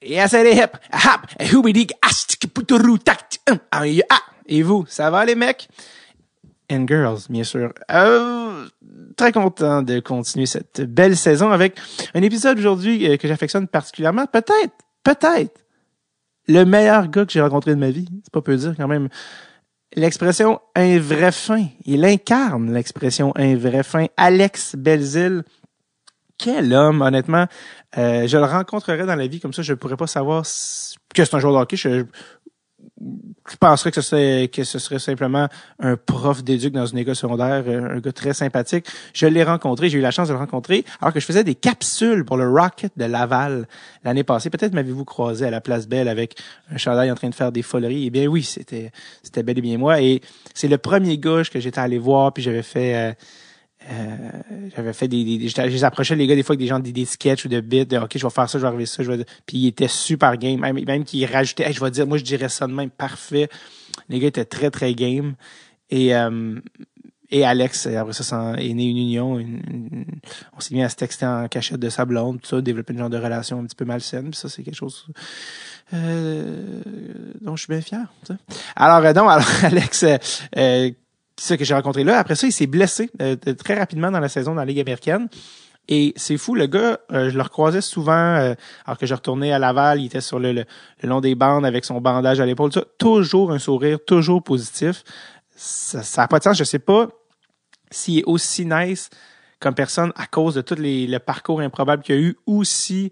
Yes, elle est hip. Hap. Hubidig. Astikputuru. Tak. Et vous, ça va les mecs? And girls, bien sûr. Très content de continuer cette belle saison avec un épisode aujourd'hui que j'affectionne particulièrement. Peut-être le meilleur gars que j'ai rencontré de ma vie. C'est pas peu dire quand même. L'expression un vrai fin. Il incarne l'expression un vrai fin. Alex Belzile. Quel homme, honnêtement. Je le rencontrerais dans la vie comme ça. Je pourrais pas savoir que c'est un joueur de hockey. Je penserais que ce serait simplement un prof d'éduc dans une école secondaire, un gars très sympathique. Je l'ai rencontré, j'ai eu la chance de le rencontrer alors que je faisais des capsules pour le Rocket de Laval l'année passée. Peut-être m'avez-vous croisé à la Place Belle avec un chandail en train de faire des foleries. Eh bien oui, c'était bel et bien moi. Et c'est le premier gars que j'étais allé voir, puis j'avais fait j'approchais les gars des fois avec des gens des sketchs ou de bits de OK, je vais faire ça, je vais arriver ça, puis il était super game, même qu'il rajoutait je vais dire moi je dirais ça de même parfait. Les gars étaient très très game et Alex après ça est né une union, on s'est mis à se texter en cachette de sa blonde, tout ça, développer une genre de relation un petit peu malsaine, puis ça c'est quelque chose dont je suis bien fier, ça. Alors Alex c'est ça que j'ai rencontré là. Après ça, il s'est blessé très rapidement dans la saison dans la Ligue américaine. Et c'est fou, le gars, je le recroisais souvent alors que je retournais à Laval. Il était sur le long des bandes avec son bandage à l'épaule. Ça, toujours un sourire, toujours positif. Ça a pas de sens. Je sais pas s'il est aussi nice comme personne à cause de tout le parcours improbable qu'il y a eu ou si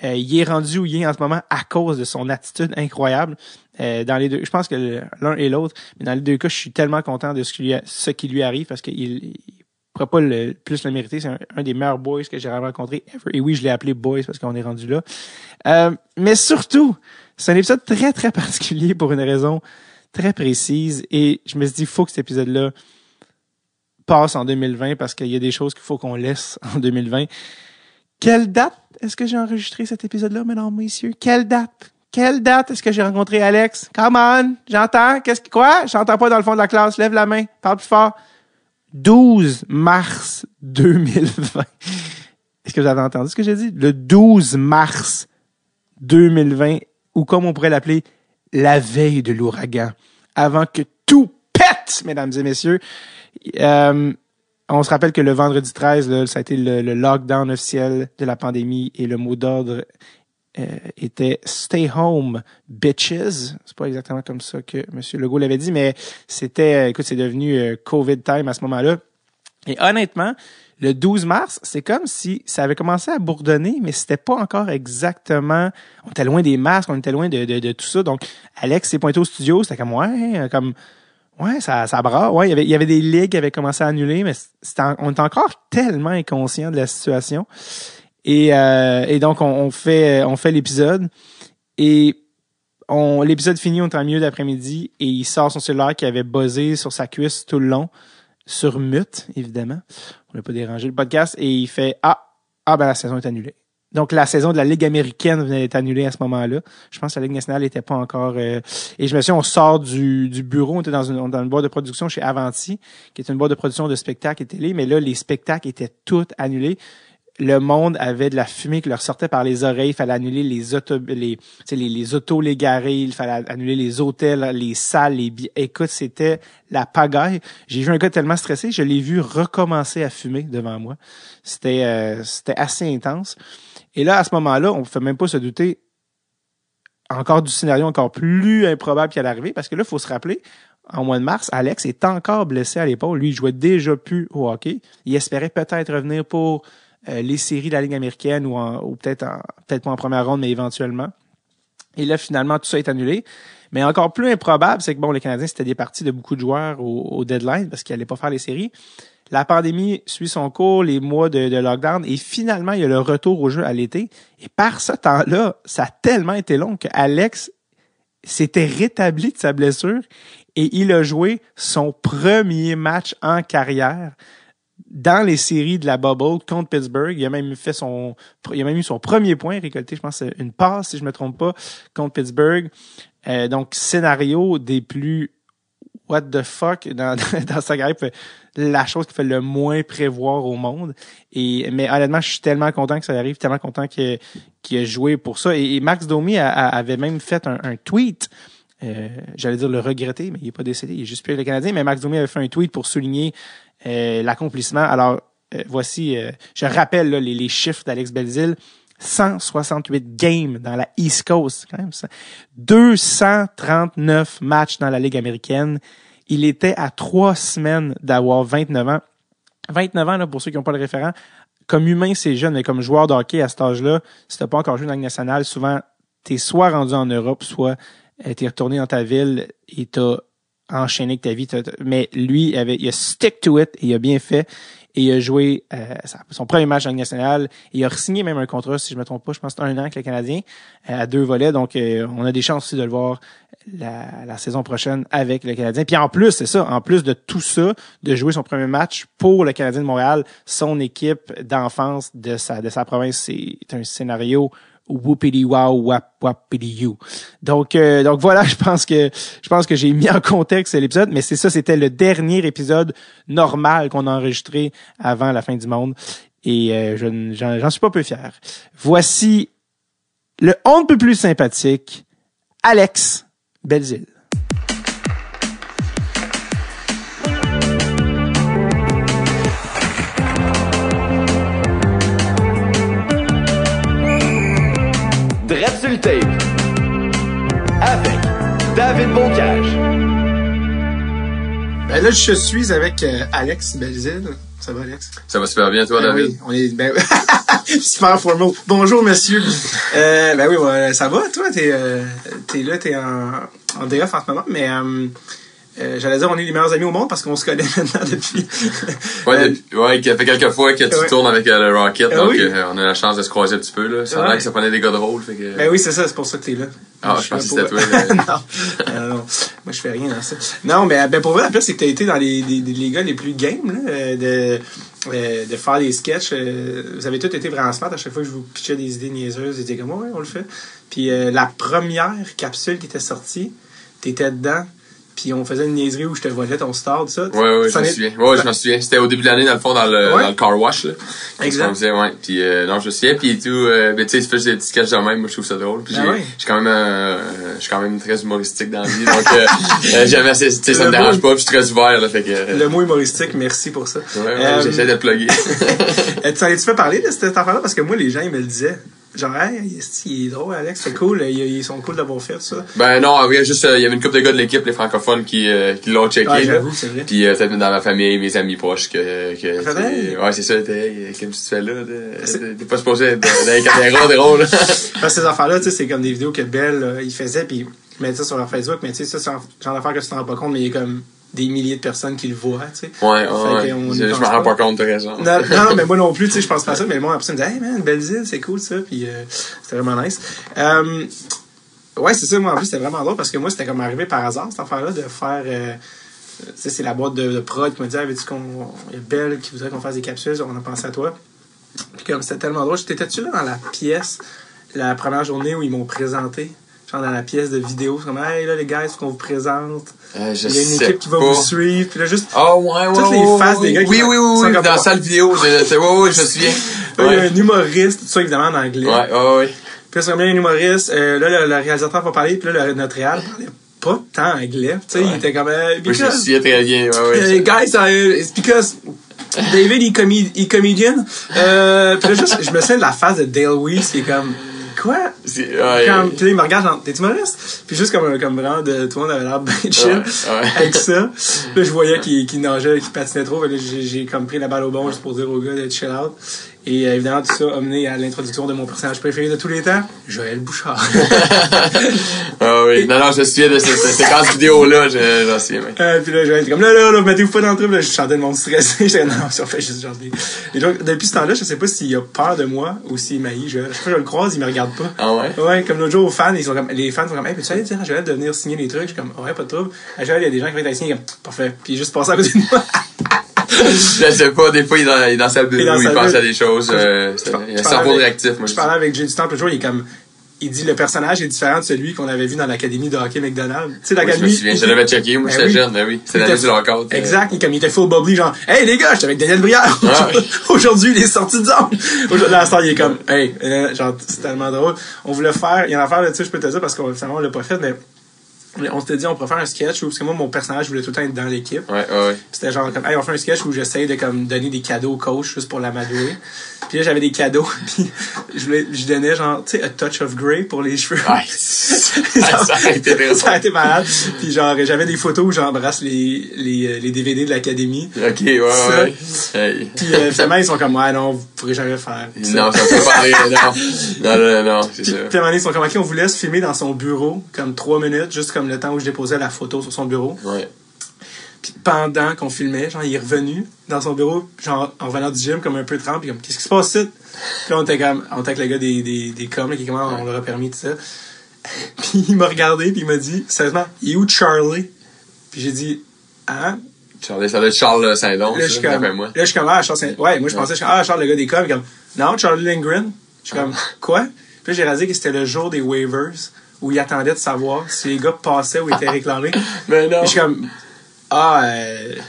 il est rendu où il est en ce moment à cause de son attitude incroyable. Dans les deux, je pense que l'un et l'autre, mais dans les deux cas, je suis tellement content de ce qui lui arrive parce qu'il pourrait pas plus le mériter. C'est un des meilleurs boys que j'ai rencontré ever. Et oui, je l'ai appelé boys parce qu'on est rendu là. Mais surtout, c'est un épisode très, très particulier pour une raison très précise. Et je me suis dit, il faut que cet épisode-là passe en 2020 parce qu'il y a des choses qu'il faut qu'on laisse en 2020. Quelle date est-ce que j'ai enregistré cet épisode-là, mesdames, messieurs? Quelle date est-ce que j'ai rencontré Alex? Come on! J'entends? Quoi? J'entends pas dans le fond de la classe. Lève la main. Parle plus fort. 12 mars 2020. Est-ce que vous avez entendu ce que j'ai dit? Le 12 mars 2020, ou comme on pourrait l'appeler, la veille de l'ouragan. Avant que tout pète, mesdames et messieurs. On se rappelle que le vendredi 13, là, ça a été le lockdown officiel de la pandémie et le mot d'ordre était Stay home, bitches. C'est pas exactement comme ça que M. Legault l'avait dit, mais c'était, écoute, c'est devenu COVID time à ce moment-là. Et honnêtement, le 12 mars, c'est comme si ça avait commencé à bourdonner, mais c'était pas encore exactement... On était loin des masques, on était loin de tout ça. Donc, Alex s'est pointé au studio, c'était Ouais, ça brasse. Ouais, il y avait des ligues qui avaient commencé à annuler, mais on est encore tellement inconscient de la situation. Et donc on fait l'épisode et l'épisode finit, on est en milieu d'après-midi et il sort son cellulaire qui avait buzzé sur sa cuisse tout le long, sur mute, évidemment. On n'a pas dérangé le podcast et il fait ben la saison est annulée. Donc, la saison de la Ligue américaine venait d'être annulée à ce moment-là. Je pense que la Ligue nationale n'était pas encore... Et je me souviens, on sort du bureau, on était dans une boîte de production chez Avanti, qui est une boîte de production de spectacles et télé, mais là, les spectacles étaient tous annulés. Le monde avait de la fumée qui leur sortait par les oreilles. Il fallait annuler les autos les garés, il fallait annuler les hôtels, les salles, les billets. Écoute, c'était la pagaille. J'ai vu un gars tellement stressé, je l'ai vu recommencer à fumer devant moi. C'était assez intense. Et là, à ce moment-là, on ne peut même pas se douter encore du scénario encore plus improbable qui allait arriver, parce que là, il faut se rappeler, en mois de mars, Alex est encore blessé à l'épaule. Lui, il jouait déjà plus au hockey. Il espérait peut-être revenir pour les séries de la Ligue américaine ou peut-être pas en première ronde, mais éventuellement. Et là, finalement, tout ça est annulé. Mais encore plus improbable, c'est que les Canadiens, c'était des parties de beaucoup de joueurs au deadline parce qu'ils n'allaient pas faire les séries. La pandémie suit son cours, les mois de lockdown, et finalement, il y a le retour au jeu à l'été. Et par ce temps-là, ça a tellement été long que Alex s'était rétabli de sa blessure et il a joué son premier match en carrière dans les séries de la Bubble contre Pittsburgh. Il a même eu son premier point récolté, je pense, une passe, si je me trompe pas, contre Pittsburgh. Donc, scénario des plus what the fuck dans sa carrière, la chose qu'il fait le moins prévoir au monde. Mais honnêtement, je suis tellement content que ça arrive, tellement content qu'il a joué pour ça. Et Max Domi avait même fait un tweet. J'allais dire le regretter, mais il est pas décédé, il est juste plus avec le Canadien. Mais Max Domi avait fait un tweet pour souligner l'accomplissement. Alors, voici, je rappelle là, les chiffres d'Alex Belzile. 168 games dans la East Coast, quand même ça. 239 matchs dans la Ligue américaine. Il était à 3 semaines d'avoir 29 ans. 29 ans, là, pour ceux qui n'ont pas le référent, comme humain, c'est jeune, mais comme joueur de hockey à cet âge-là, si t'as pas encore joué dans la Ligue nationale, souvent, t'es soit rendu en Europe, soit t'es retourné dans ta ville et t'as enchaîné avec ta vie. Mais lui, il a stick to it et il a bien fait. Et il a joué son premier match en Ligue nationale. Et il a signé même un contrat, si je me trompe pas, je pense que c'est 1 an avec le Canadien, à 2 volets. Donc, on a des chances aussi de le voir la saison prochaine avec le Canadien. Puis en plus, c'est ça, en plus de tout ça, de jouer son premier match pour le Canadien de Montréal, son équipe d'enfance de sa province, c'est un scénario whoopity wow wap wapity you. Donc voilà, je pense que j'ai mis en contexte l'épisode, mais c'était le dernier épisode normal qu'on a enregistré avant la fin du monde et j'en suis pas peu fier. Voici le on ne peut plus sympathique Alex Belzile. Drette sur le tape avec David Bocage. Ben là, je suis avec Alex Belzile. Ça va, Alex? Ça va super bien, toi, David? Oui, on est super formal. Bonjour, monsieur. Ben oui, ouais, ça va, toi? T'es là, t'es en DF en ce moment, mais j'allais dire on est les meilleurs amis au monde parce qu'on se connaît maintenant depuis. Ouais, ça fait quelques fois que tu tournes avec le Rocket, donc oui. on a la chance de se croiser un petit peu, là. Ça a l'air que ça prenait des gars de rôle, fait que... Ben oui, c'est ça, c'est pour ça que t'es là. Ah, je pensais que c'était toi. non, moi je fais rien dans ça. Non, mais ben pour vrai, la pire, c'est que t'as été dans les gars les plus game, là, de faire des sketchs. Vous avez tous été vraiment smart. À chaque fois que je vous pitchais des idées niaiseuses, vous étiez comme, ouais, on le fait. Puis la première capsule qui était sortie, t'étais dedans. Puis on faisait une niaiserie où je te voyais ton star, tout ça. Ouais, je m'en souviens. Ouais, je m'en souviens. C'était au début de l'année, dans le fond, dans le car wash, là. Exact. Ouais. Puis, non, je me souviens. Puis tout, tu sais, fais des petits sketchs de même. Moi, je trouve ça drôle. Puis je suis quand même très humoristique dans la vie. Donc, jamais assez, tu sais, ça me dérange pas. Puis je suis très ouvert, là. Fait que. Le mot humoristique, merci pour ça. Ouais, j'essaie de le plugger. Tu en as-tu fait parler de cette affaire-là? Parce que moi, les gens, ils me le disaient. Genre, hey, il est drôle, Alex, c'est cool, ils sont cool d'avoir fait ça. Ben non, il y avait une couple de gars de l'équipe, les francophones, qui l'ont checké. Ouais, j'avoue, c'est vrai. Puis peut-être dans ma famille, mes amis proches, ouais, c'est ça, qu'est-ce que tu fais là? T'es pas supposé être dans les caméras drôles. Parce que ces affaires-là, tu sais, c'est comme des vidéos que Bell, il faisait, puis ils mettaient ça sur leur Facebook, mais tu sais, ça, c'est genre d'affaires que tu t'en rends pas compte, mais il y a comme des milliers de personnes qui le voient, tu sais. Ouais. Je m'en rends pas compte, t'as raison. Non, mais moi non plus, tu sais, je pense pas à ça, mais le monde après ça me dit, hey man, Belzile, c'est cool ça, puis c'était vraiment nice. Ouais, c'est ça, moi en plus, c'était vraiment drôle parce que moi, c'était comme arrivé par hasard, cette affaire-là, de faire. Tu sais, c'est la boîte de prod qui m'a dit, avais-tu il y a Belle qui voudrait qu'on fasse des capsules, on a pensé à toi. Puis comme c'était tellement drôle, t'étais-tu là dans la pièce, la première journée où ils m'ont présenté? Genre dans la pièce de vidéo, c'est comme, hey là les gars, il faut qu'on vous présente. Il y a une équipe qui va vous suivre. Puis là, juste. Oh, ouais, toutes les faces des gars qui oui, dans la salle vidéo. Ouais, je me souviens. Il y a un humoriste, tout ça évidemment en anglais. Ouais. Puis là, c'est comme un humoriste. Là, le réalisateur va parler, puis là, notre réal parlait pas tant anglais. Tu sais, il était comme. Je me souviens très bien. Guys, it's because David, il comedian. Puis là, juste, je me souviens de la face de Dale Weiss qui est comme. Quoi? Puis là, il me regarde, genre, t'es humoriste? Puis juste comme vraiment, tout le monde avait l'air bien chill avec ça. Là, je voyais qu'il nageait, qu'il patinait trop. Là, j'ai comme pris la balle au bon juste pour dire au gars d'être chill out. Et évidemment, tout ça a mené à l'introduction de mon personnage préféré de tous les temps, Joël Bouchard. Ah oui. Non, je me souviens de cette séquence vidéo-là, j'en souviens. Puis là, Joël était comme, là, mettez-vous pas dans le truc. Là, je chantais le monde stressé. J'étais non, si on fait juste genre des... Et donc, depuis ce temps-là, je sais pas s'il a peur de moi ou s'il m'haït. Je sais pas, je le croise, il me regarde pas. Ah ouais? Ouais, comme l'autre jour, les fans sont comme, hey, peux-tu aller dire à Joël de venir signer les trucs? Je suis comme, ouais, pas de trouble. À Joël, il y a des gens qui viennent signer, comme, parfait. Puis il est juste passé à côté de moi. Je sais pas, des fois, il est dans sa bulle où il pense à des choses. Il a un cerveau réactif, moi. Je parlais avec Jay du Temple le jour, il est comme, il dit le personnage est différent de celui qu'on avait vu dans l'académie de hockey McDonald's. Tu sais, Moi, l'académie. je me souviens, je l'avais checké, moi, j'étais jeune, oui. C'est l'année du lockout. Exact, et comme il était full bubbly, genre, hey les gars, j'étais avec Daniel Brière. Ah, oui. Aujourd'hui, il est sorti de zone. Aujourd'hui, dans l'instant, il est comme, hey, genre, c'est tellement drôle. On voulait faire, il y a une affaire là-dessus, je peux te dire, parce qu'on finalement, on l'a pas fait, mais on s'était dit, on pourrait faire un sketch où, parce que moi, mon personnage voulait tout le temps être dans l'équipe. Ouais. C'était genre comme, hey, on fait un sketch où j'essaye de comme donner des cadeaux au coach juste pour l'amadouer. Puis là, j'avais des cadeaux, puis je donnais genre, tu sais, a touch of grey pour les cheveux. Ouais. Ça a été drôle. Ça a été malade. Puis genre, j'avais des photos où j'embrasse les DVD de l'académie. Ok, ouais. Hey. Puis finalement, ils sont comme, ouais, non, vous pourrez jamais le faire. Non, ça peut pas arriver, non, c'est ça. Puis à un moment donné, ils sont comme, ok, on vous laisse filmer dans son bureau, comme 3 minutes, juste comme le temps où je déposais la photo sur son bureau. Ouais. Puis pendant qu'on filmait, genre, il est revenu dans son bureau, genre, en revenant du gym, comme un peu trempe, puis comme, qu'est-ce qui se passe ici? Puis là, on était avec le gars des coms, là, qui est comment on leur a permis tout ça. Puis il m'a regardé, puis il m'a dit, sérieusement, il est où Charlie? Puis j'ai dit, hein? Charlie, ça doit être Charles Saint-Don, Là, je suis comme, ah, Charles Saint, ouais, moi, je pensais, Charles, le gars des coms, puis comme, non, Charlie Lindgren. Je suis comme, quoi? Puis là, j'ai réalisé que c'était le jour des waivers, où il attendait de savoir si les gars passaient ou étaient réclamés. Mais non. Puis je suis comme,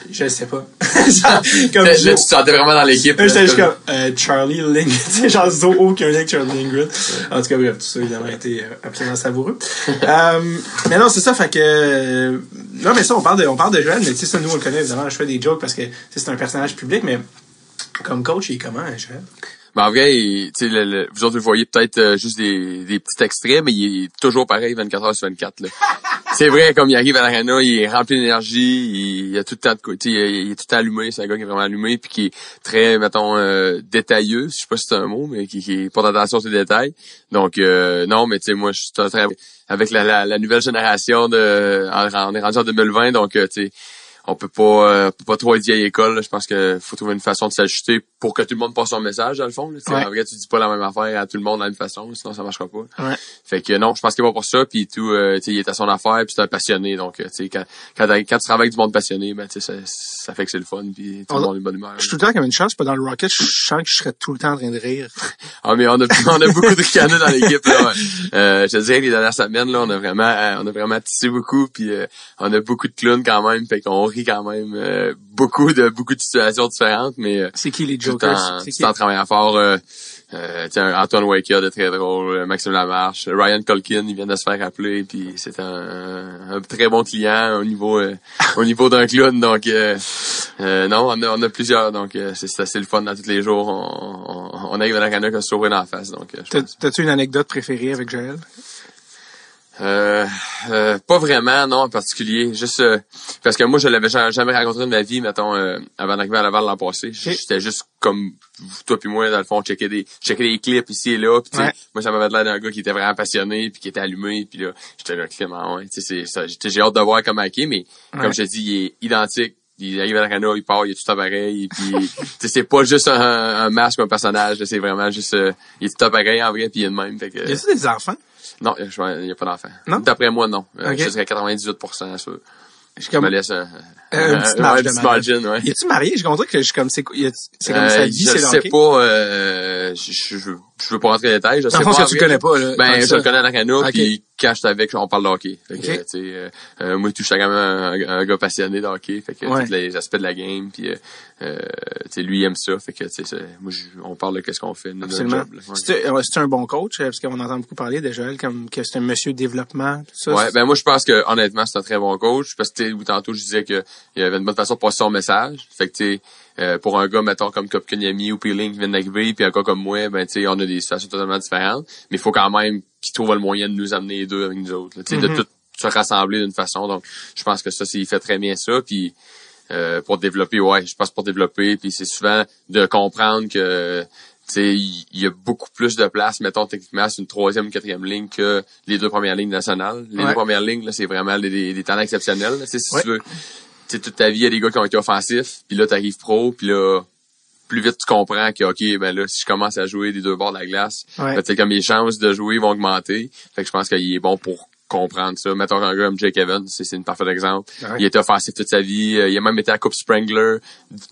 je sais pas. Comme là, tu te sentais vraiment dans l'équipe. Là, j'étais juste comme, Charlie Lindgren. Tu sais, genre, aucun lien avec Charlie Lindgren. En tout cas, bref, tout ça, évidemment, a été absolument savoureux. Mais non, c'est ça, fait que, non, mais ça, on parle de Joël, mais tu sais, ça, nous, on le connaît, évidemment, je fais des jokes parce que, c'est un personnage public, mais, comme coach, il est comment, Joël? Ben, en vrai, tu sais, vous autres, vous voyez peut-être juste des petits extraits, mais il est toujours pareil 24 heures sur 24, là. C'est vrai, comme il arrive à l'arena, il est rempli d'énergie, il a tout le temps de côté, il est tout le temps allumé, c'est un gars qui est vraiment allumé, puis qui est très, mettons, détailleux, je sais pas si c'est un mot, mais qui porte attention à ces détails. Donc, non, mais tu sais, moi, je suis très, avec la nouvelle génération on est rendu en 2020, donc, tu sais, on peut pas trop être vieille école, là. Je pense que faut trouver une façon de s'ajuster pour que tout le monde passe son message, dans le fond, là. Ouais. En vrai, tu dis pas la même affaire à tout le monde de la même façon, sinon ça marchera pas. Ouais. Fait que non, je pense qu'il est pas pour ça, puis tout, tu sais, il est à son affaire, puis c'est un passionné, donc, tu sais, quand tu travailles avec du monde passionné, ben, tu sais, ça fait que c'est le fun, puis tout le monde est de bonne humeur. Je suis tout le temps comme une chance, pas dans le Rocket, je sens que je serais tout le temps en train de rire. Ah, mais on a beaucoup de ricaner dans l'équipe, là. Je te dirais, les dernières semaines, là, on a vraiment tissé beaucoup, puis on a beaucoup de clowns quand même, fait qu'on rit quand même beaucoup de situations différentes, mais c'est qui les jokers? C'est en travaillant fort. Antoine Waker de très drôle, Maxime Lamarche, Ryan Colkin, il vient de se faire appeler, puis c'est un très bon client au niveau d'un clown, donc non, on a plusieurs, donc c'est assez le fun dans tous les jours. On arrive à la canne à se sauver dans la face, donc. T'as-tu une anecdote préférée avec Joël? Pas vraiment, non, en particulier. Juste parce que moi, je l'avais jamais rencontré de ma vie, mettons, avant d'arriver à Laval l'an passé. J'étais juste comme toi puis moi, dans le fond, checker des clips ici et là. Puis, moi, ça m'avait l'air d'un gars qui était vraiment passionné, puis qui était allumé. Puis là, j'étais là, Clément, ouais. C'est ça. J'ai hâte de voir comment il est, mais comme je te dis, il est identique. Il arrive à l'arena, il part, il est tout pareil, puis c'est pas juste un masque ou un personnage, c'est vraiment juste il est tout pareil en vrai, puis il est de même. Fait que, y a-t-il des enfants? Non, il n'y a pas d'enfants. Non? D'après moi, non. Okay. Je dirais 98% sûr. Je me laisse un petit margin, ouais. Es-tu marié? J'ai compris que c'est comme sa vie, c'est le hockey. Je sais pas, je veux pas rentrer dans les détails, je sais pas. Dans le fond, que tu connais pas, là. Ben, je le connais à l'arena, okay. Puis quand j'étais avec, on parle de hockey. Fait que, okay. tu sais, moi, je suis quand même un gars passionné de hockey. Fait que, tous les aspects de la game, puis, tu sais, lui, il aime ça. Fait que, tu sais, moi, on parle de qu'est-ce qu'on fait de notre job, là. C'est un bon coach, parce qu'on entend beaucoup parler de Joël comme que c'est un monsieur développement, tout ça. Ouais, ben, moi, je pense que, honnêtement, c'est un très bon coach, parce que, tu sais, tantôt, je disais qu'il y avait une bonne façon de passer son message. Fait que, tu sais, pour un gars, mettons, comme Kotkaniemi ou Peeling qui vient d'arriver, puis un gars comme moi, ben, tu sais, on a des situations totalement différentes, mais il faut quand même qu'il trouve le moyen de nous amener les deux avec nous autres, tu sais, de tout se rassembler d'une façon. Donc, je pense que ça, il fait très bien ça, puis pour développer, je pense pour développer, puis c'est souvent de comprendre que, tu sais, il y a beaucoup plus de place, mettons, techniquement, c'est une 3e ou 4e ligne que les 2 premières lignes nationales. Les 2 premières lignes, là, c'est vraiment des talents exceptionnels, là, si tu veux. Tu sais, toute ta vie, il y a des gars qui ont été offensifs, puis là, t'arrives pro, puis là, plus vite tu comprends que, OK, ben là, si je commence à jouer des 2 bords de la glace, ben, tu sais, comme les chances de jouer vont augmenter. Fait que je pense qu'il est bon pour comprendre ça. Mettons un gars comme Jake Evans, c'est une parfaite exemple. Ouais. Il était offensif toute sa vie. Il a même été à Coupe Springler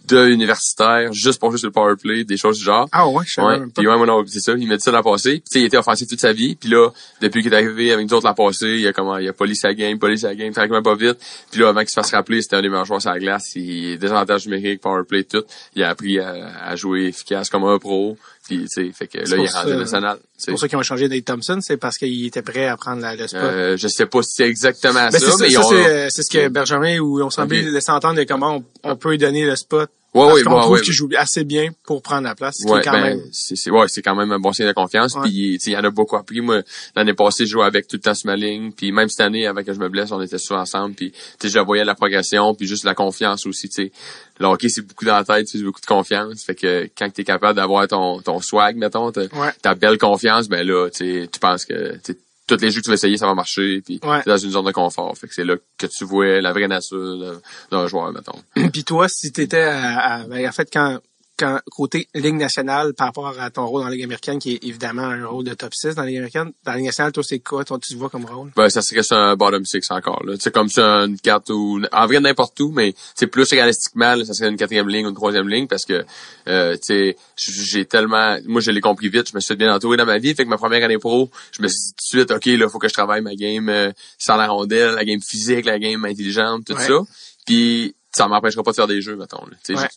de universitaire, juste pour jouer sur le powerplay, des choses du genre. Ah ouais, je sais même pas. Puis ouais, non, c'est ça. Il m'a dit ça l'an passé. Tu sais, il était offensif toute sa vie. Puis là, depuis qu'il est arrivé avec nous autres l'an passé, il a poli sa game, tranquillement pas vite. Puis là, avant qu'il se fasse rappeler, c'était un des meilleurs joueurs sur la glace. Il est désavantage numérique, powerplay, tout. Il a appris à jouer efficace comme un pro. Puis, tu sais, fait que là, il est rendu national. C'est pour ça qu'ils ont changé Nate Thompson, c'est parce qu'il était prêt à prendre le spot. Je sais pas si c'est exactement mais ça, mais c'est ce que Benjamin ou on semblait laisser entendre de comment on peut lui donner le spot. Ouais, parce qu'on trouve qu'il joue assez bien pour prendre la place. C'est quand même un bon signe de confiance. Ouais. Puis il y en a beaucoup appris. Moi, l'année passée, je jouais avec tout le temps sur ma ligne. Puis même cette année, avant que je me blesse, on était souvent ensemble. Puis je voyais la progression, puis juste la confiance aussi. Tu sais, le hockey, c'est beaucoup dans la tête, c'est beaucoup de confiance. Fait que quand t'es capable d'avoir ton swag, mettons, ta belle confiance, ben là, tu penses que tous les jeux que tu vas essayer, ça va marcher, puis t'es dans une zone de confort. Fait que c'est là que tu vois la vraie nature d'un joueur, mettons. Puis toi, si t'étais en fait, quand côté Ligue nationale par rapport à ton rôle dans la Ligue américaine, qui est évidemment un rôle de top 6 dans la Ligue américaine, dans la Ligue nationale, toi, c'est quoi, tu te vois comme rôle? Ben, ça serait sur un bottom 6 encore, là. Tu sais, comme ça, une 4 ou, en vrai, n'importe où, mais c'est plus réalistiquement, là, ça serait une 4e ligne ou une 3e ligne parce que, tu sais, j'ai tellement, moi, je l'ai compris vite, je me suis fait bien entouré dans ma vie, fait que ma première année pro, je me suis dit tout de suite, OK, là, faut que je travaille ma game, sans la rondelle, la game physique, la game intelligente, tout ça. Puis, ça m'empêchera pas de faire des jeux, mettons, là. Tu sais,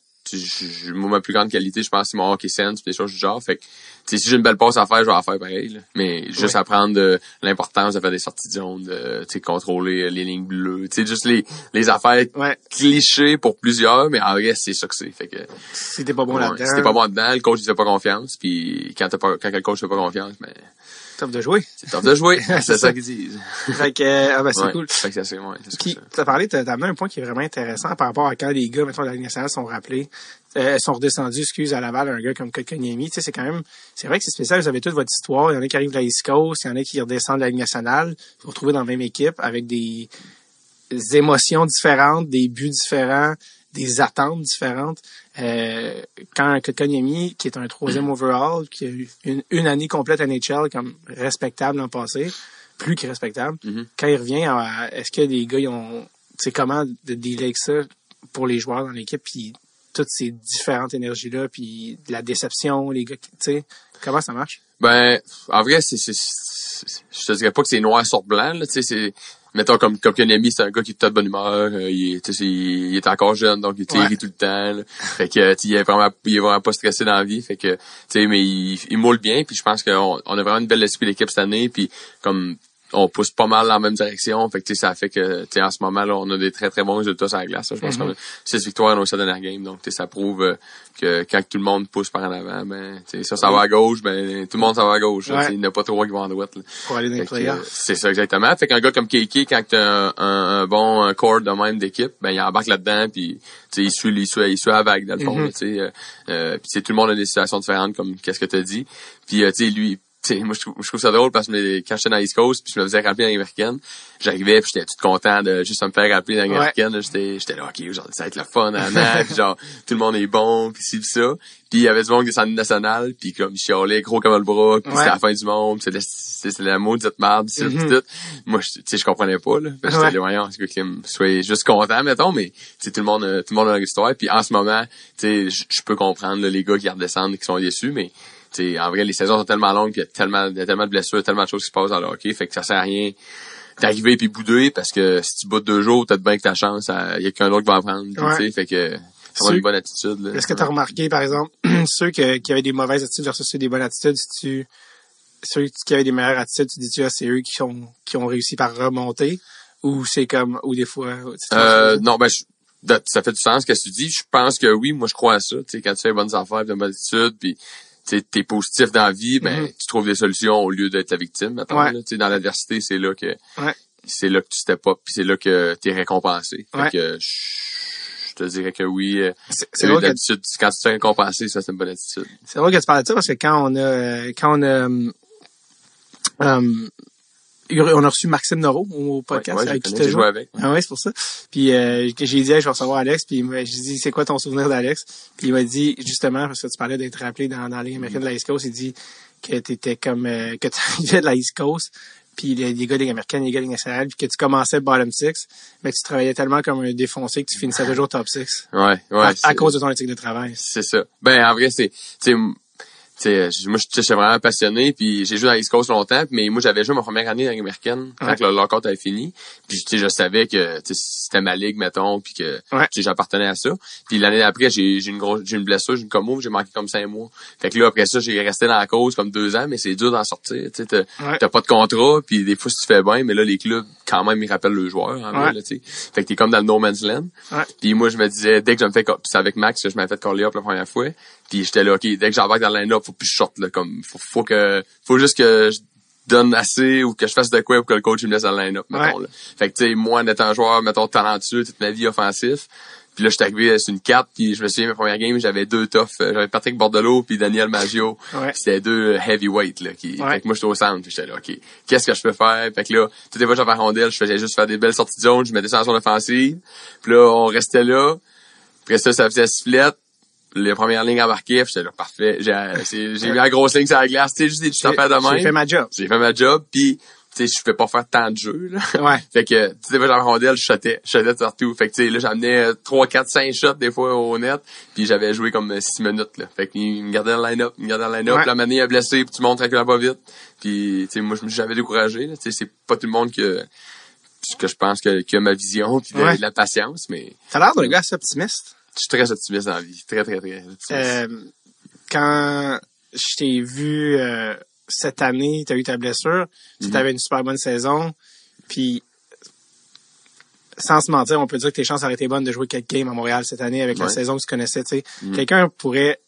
moi, ma plus grande qualité, je pense, c'est mon hockey sense, des choses du genre. Fait que, si j'ai une belle passe à faire, je vais en faire pareil, là. Mais juste apprendre l'importance de faire des sorties de zone, de, contrôler les lignes bleues, juste les affaires clichés pour plusieurs, mais en vrai, c'est ça que c'est. Fait que. Si t'es pas bon là-dedans. Si t'es pas bon là-dedans, le coach, il fait pas confiance, puis quand le coach fait pas confiance, ben. Top de jouer. C'est top de jouer. c'est ça qu'ils disent. Fait que, c'est cool. Fait que c'est t'as amené un point qui est vraiment intéressant par rapport à quand les gars, mettons, de la Ligue nationale sont rappelés, sont redescendus, à Laval, un gars comme Kotkaniemi. Tu sais, c'est vrai que c'est spécial, vous avez toute votre histoire. Il y en a qui arrivent de la East Coast, il y en a qui redescendent de la Ligue nationale. Vous vous retrouvez dans la même équipe avec des émotions différentes, des buts différents, des attentes différentes. Quand Kotkaniemi, qui est un 3e overall, qui a eu une année complète NHL comme respectable l'an passé, plus que respectable, quand il revient, est-ce que les gars, ils ont, tu sais, comment de dealer avec ça pour les joueurs dans l'équipe, puis toutes ces différentes énergies-là, puis de la déception, les gars, tu sais, comment ça marche? Ben, en vrai, je te dirais pas que c'est noir sur blanc, là, tu sais, c'est, mettons, comme Kotkaniemi, c'est un gars qui est tout de bonne humeur, il est encore jeune, donc il rit tout le temps, là. Fait que, il est vraiment pas stressé dans la vie, fait que, tu sais, mais il moule bien, puis je pense qu'on a vraiment une belle esprit d'équipe cette année, puis comme, on pousse pas mal dans la même direction. Fait que, ça fait que, en ce moment, là, on a des très, très bons résultats sur la glace. Je pense qu'on a 6 victoires dans nos 7 dernières games. Donc, ça prouve que quand tout le monde pousse par en avant, ben, ça va à gauche, ben, tout le monde, ça va à gauche. Il n'y en a pas trois qui vont à droite, là. Pour aller dans les playoffs. C'est ça, exactement. Fait qu'un gars comme Keiki, quand t'as un bon corps de même d'équipe, ben, il embarque là-dedans, puis, il suit la vague, dans le fond, puis, tout le monde a des situations différentes, comme qu'est-ce que t'as dit. Puis, lui, moi, je trouve ça drôle parce que quand j'étais dans l'East Coast puis je me faisais rappeler dans l'américaine, j'arrivais puis j'étais tout content de juste me faire rappeler dans l'américaine. J'étais là, OK, genre, ça va être le fun, puis genre, tout le monde est bon, puis ci, pis ça. Puis il y avait du monde qui descendait national, puis comme il chialait gros comme le bras, puis c'était la fin du monde, puis c'était la maudite merde, pis tout. Moi, je comprenais pas, là. Parce que j'étais là, voyons, c'est que soyez juste content, mettons, mais tout le monde a leur histoire. Puis en ce moment, je peux comprendre là, les gars qui redescendent qui sont déçus, mais en vrai, les saisons sont tellement longues, puis il y a tellement de blessures, tellement de choses qui se passent dans le hockey, fait que ça sert à rien d'arriver puis bouder, parce que si tu boutes 2 jours, t'as de bien que ta chance, il y a qu'un autre qui va en prendre, fait que ça va une bonne attitude, là. Est-ce que t'as remarqué, par exemple, ceux qui avaient des mauvaises attitudes versus ceux des bonnes attitudes, ceux qui avaient des meilleures attitudes, tu dis, c'est eux qui ont réussi par remonter, ou c'est comme, ou des fois, non, ben, ça fait du sens, qu'est-ce que tu dis? Je pense que oui, moi, je crois à ça, quand tu fais les bonnes affaires, t'as une bonne attitude, puis t'es positif dans la vie, ben, tu trouves des solutions au lieu d'être la victime, maintenant, là. Dans l'adversité, c'est là que, tu step up, puis c'est là que t'es récompensé. Fait que, je te dirais que oui, c'est drôle d'habitude, quand tu te fais récompenser, ça, c'est une bonne attitude. C'est drôle que tu parles de ça, parce que quand on a reçu Maxime Noro au podcast avec qui tu joué avec. Ah ouais, c'est pour ça. Puis j'ai dit, je vais recevoir Alex, puis j'ai dit, c'est quoi ton souvenir d'Alex? Puis il m'a dit, justement, parce que tu parlais d'être rappelé dans la Ligue américaine de la East Coast, il dit que t'étais comme que tu arrivais de la East Coast, puis les gars de Ligue américaine, les gars de Ligue nationale, puis que tu commençais bottom 6, mais que tu travaillais tellement comme un défoncé que tu finissais toujours top 6. Ouais. À cause de ton éthique de travail. C'est ça. Ben, en vrai, moi, j'étais vraiment passionné, puis j'ai joué dans l'East Coast longtemps, mais moi, j'avais joué ma première année dans la américaine, quand le lockout avait fini, puis je savais que c'était ma ligue, mettons, puis que j'appartenais à ça. Puis l'année d'après, j'ai une blessure, j'ai une commo, j'ai manqué comme 5 mois. Fait que là, après ça, j'ai resté dans la cause comme 2 ans, mais c'est dur d'en sortir. T'as pas de contrat, puis des fois, si tu fais bien, mais là, les clubs, quand même, ils rappellent le joueur, en vrai, là, tu sais. Fait que t'es comme dans le no man's land. Puis moi, je me disais, dès que je me fais, c'est avec Max que je m'avais fait caller up la première fois, puis j'étais là, OK, dès que j'embarque dans le line-up, faut plus que je sorte, là, comme, faut juste que je donne assez ou que je fasse de quoi pour que le coach me laisse dans le line-up, mettons, là. Fait que, tu sais, moi, en étant un joueur, mettons, talentueux, toute ma vie offensif, puis là, j'étais arrivé sur une 4, puis je me souviens, ma première game, j'avais 2 toughs. J'avais Patrick Bordelot puis Daniel Maggio. C'était 2 heavyweight, là, fait que moi, j'étais au centre, puis j'étais là, OK, qu'est-ce que je peux faire? Fait que là, toutes les fois, j'avais rondelle, je faisais juste faire des belles sorties de zone, je mettais ça en zone offensive. Puis là, on restait là. Après ça faisait sifflette. Les premières lignes embarquées, j'étais là, parfait. J'ai mis la grosse ligne sur la glace, tu sais, juste des petites affaires de même. J'ai fait ma job. J'ai fait ma job, puis tu sais, je pouvais pas faire tant de jeux, là. Fait que, tu sais, j'avais rondelle, je shotais partout. Fait que, tu sais, là, j'amenais 3, 4, 5 shots, des fois, au net, puis j'avais joué comme 6 minutes, là. Fait qu'il me gardait dans le line-up, La manée est blessée, puis tu montes tranquillement pas vite. Puis, tu sais, moi, je me suis jamais découragé, là. Tu sais, c'est pas tout le monde que je pense qui a ma vision, puis de la patience, mais. T'as l'air d'un gars assez optimiste. Je suis très optimiste dans la vie. Très, très, très optimiste. Quand je t'ai vu cette année, t'as eu ta blessure, tu avais une super bonne saison, puis sans se mentir, on peut dire que tes chances auraient été bonnes de jouer quelques games à Montréal cette année avec la saison que tu connaissais, tu sais. Quelqu'un pourrait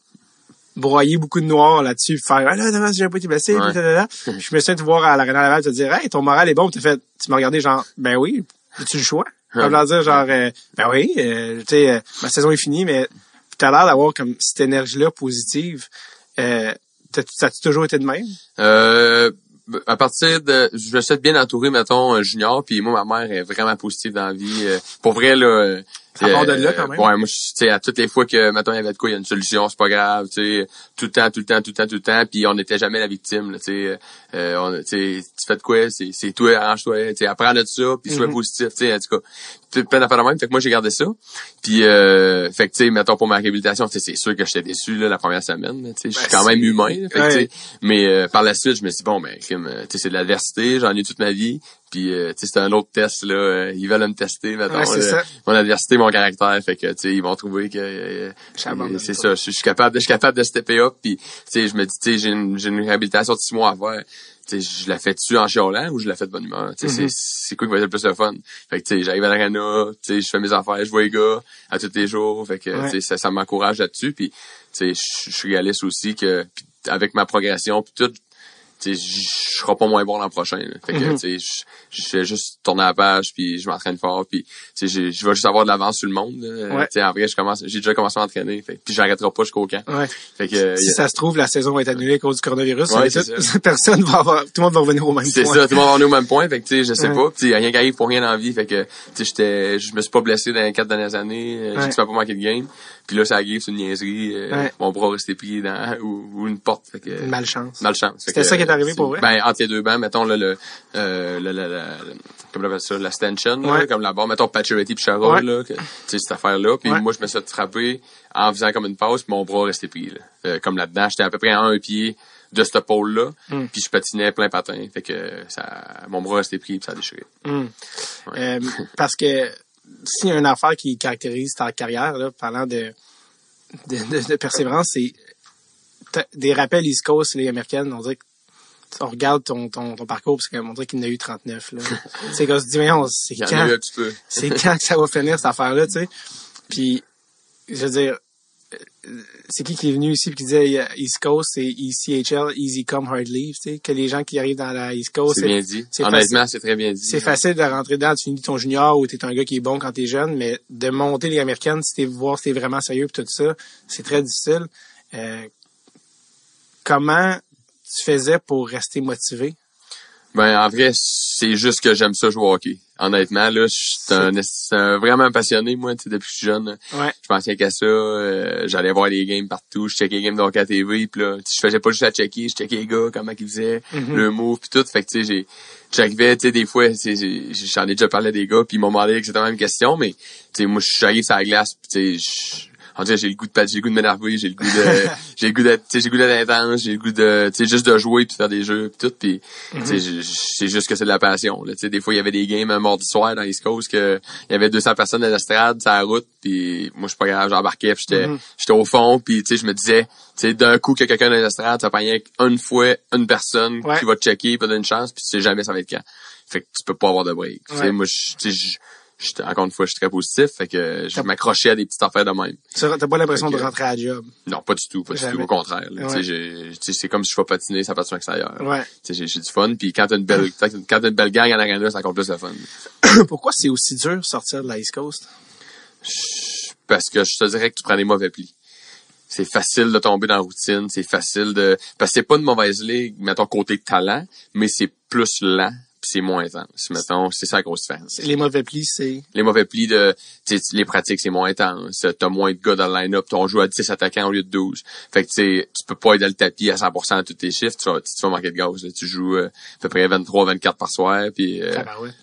broyer beaucoup de noir là-dessus, faire « Ah là, dommage, j'ai pas été blessé, puis là. » Je me souviens de voir à l'Arena Laval te dire « Hey, ton moral est bon. » Tu m'as regardé genre « Ben oui, as-tu le choix? » Comme leur dire genre ben oui, tu sais, ma saison est finie, mais t'as l'air d'avoir comme cette énergie-là positive. Ça a-tu toujours été de même? À partir de, je me suis bien entouré, mettons, junior, puis moi, ma mère est vraiment positive dans la vie. Pour vrai, là. À part de là, quand même. Ouais, moi, tu sais, à toutes les fois que, mettons, il y avait de quoi, il y a une solution, c'est pas grave, tu sais, tout le temps, puis on n'était jamais la victime, là, tu sais, tu fais de quoi, c'est toi, arrange-toi, tu sais, apprends de ça, puis sois positif, tu sais, en tout cas, plein d'affaires de même, fait que moi, j'ai gardé ça, puis fait que, tu sais, mettons, pour ma réhabilitation, tu sais, c'est sûr que j'étais déçu, là, la première semaine, tu sais, je suis quand même humain, là, fait que, tu sais, mais par la suite, je me suis dit, bon, ben, tu sais, c'est de l'adversité, j'en ai toute ma vie, puis tu sais, c'était un autre test, là, ils veulent me tester, mettons, mon adversité, mon caractère, fait que, tu sais, ils vont trouver que c'est ça, je suis capable de stepper up, puis tu sais, je me dis, tu sais, j'ai une réhabilitation de 6 mois à faire, tu sais, je la fais-tu en chialant ou je la fais de bonne humeur, tu sais, c'est quoi qui va être le plus le fun? Fait que, tu sais, j'arrive à l'arena, tu sais, je fais mes affaires, je vois les gars à tous les jours, fait que, tu sais, ça m'encourage là-dessus, puis tu sais, je réalise aussi que pis, avec ma progression puis tout, tu sais, je serai pas moins bon l'an prochain, là. Fait que, tu sais, je fais juste tourner la page, puis je m'entraîne fort, puis tu sais, je vais juste avoir de l'avance sur le monde, là. Tu sais, en vrai, j'ai déjà commencé à m'entraîner, fait puis j'arrêterai pas jusqu'au camp. Fait que si ça se trouve, la saison va être annulée à cause du coronavirus, personne va avoir, tout le monde va revenir au même point. C'est ça, tout le monde va revenir au même point, fait que tu sais, je sais pas, puis rien qui arrive pour rien dans la vie, fait que tu sais, je me suis pas blessé dans les 4 dernières années, j'ai pas manqué de game. Puis là, ça arrive, c'est une niaiserie. Mon bras restait pris dans ou une porte. Fait que, malchance. C'était ça qui est arrivé pour vrai? Ben, entre les deux bancs, mettons, là, comment on appelle ça, la stanchion, là, comme la barre, mettons, Pacioretty pis Charol, là, tu sais, cette affaire-là. Puis moi, je me suis frappé en faisant comme une passe, puis mon bras restait pris, là. Comme là-dedans, j'étais à peu près à un pied de ce pôle-là, puis je patinais plein patin. Fait que mon bras restait pris, puis ça a déchiré. Parce que, s'il y a une affaire qui caractérise ta carrière, là, parlant de persévérance, c'est des rappels East Coast, Ligue américaine, on dirait que on regarde ton parcours, parce qu'on dirait qu'il en a eu 39, là. C'est qu'on se dit, voyons, c'est quand que ça va finir, cette affaire-là, tu sais. Puis, je veux dire, c'est qui est venu ici et qui disait East Coast, c'est ECHL, Easy Come, Hard Leave, tu sais, que les gens qui arrivent dans la East Coast... C'est bien dit. Honnêtement, c'est très bien dit. C'est facile de rentrer dedans, tu finis ton junior ou t'es un gars qui est bon quand t'es jeune, mais de monter les américaines, voir si t'es vraiment sérieux pis tout ça, c'est très difficile. Comment tu faisais pour rester motivé? Ben, en vrai, c'est juste que j'aime ça jouer au hockey. Honnêtement, là, je suis vraiment un passionné, moi, tu sais, depuis que je suis jeune. Ouais. Je pensais qu'à ça, j'allais voir les games partout, je checkais les games de hockey à TV, puis là, je faisais pas juste à checker, je checkais les gars, comment ils faisaient, le move, puis tout. Fait que, tu sais, j'arrivais, tu sais, des fois, j'en ai déjà parlé à des gars, puis ils m'ont demandé exactement la même question, mais, tu sais, moi, je suis arrivé sur la glace, puis tu sais, on dirait j'ai le goût de m'énerver, j'ai le goût d'être intense, j'ai le goût de, tu sais, juste de jouer puis faire des jeux puis tout, puis tu sais, c'est juste que c'est de la passion, là. Tu sais, des fois il y avait des games un mardi soir dans East Coast que il y avait 200 personnes dans l'estrade sur la route, puis moi je suis pas grave, j'embarquais, puis j'étais au fond, puis tu sais, je me disais, tu sais, d'un coup qu'il y a quelqu'un dans l'estrade, ça prend rien qu'une fois une personne qui va te checker, puis donner une chance, puis tu sais jamais ça va être quand. Fait que tu peux pas avoir de break. Tu sais, moi encore une fois, je suis très positif, fait que je m'accrochais à des petites affaires de même. T'as pas l'impression de rentrer à la job? Non, pas du tout, au contraire. Là. Ouais. C'est comme si je vais patiner, ça patine extérieur. Ouais. J'ai du fun, puis quand t'as une belle gang en arena, c'est encore plus de fun. Pourquoi c'est aussi dur de sortir de la East Coast? Parce que je te dirais que tu prends les mauvais plis. C'est facile de tomber dans la routine, c'est facile parce que c'est pas une mauvaise ligue, mettons côté talent, mais c'est plus lent. Pis c'est moins intense, mettons, c'est ça la grosse différence. Les mauvais plis, c'est... Les mauvais plis les pratiques, c'est moins intense. T'as moins de gars dans le line-up, on joue à 10 attaquants au lieu de 12. Fait que, tu peux pas être dans le tapis à 100% à tous tes chiffres, tu vas manquer de gaz, là. Tu joues, à peu près 23-24 par soir, puis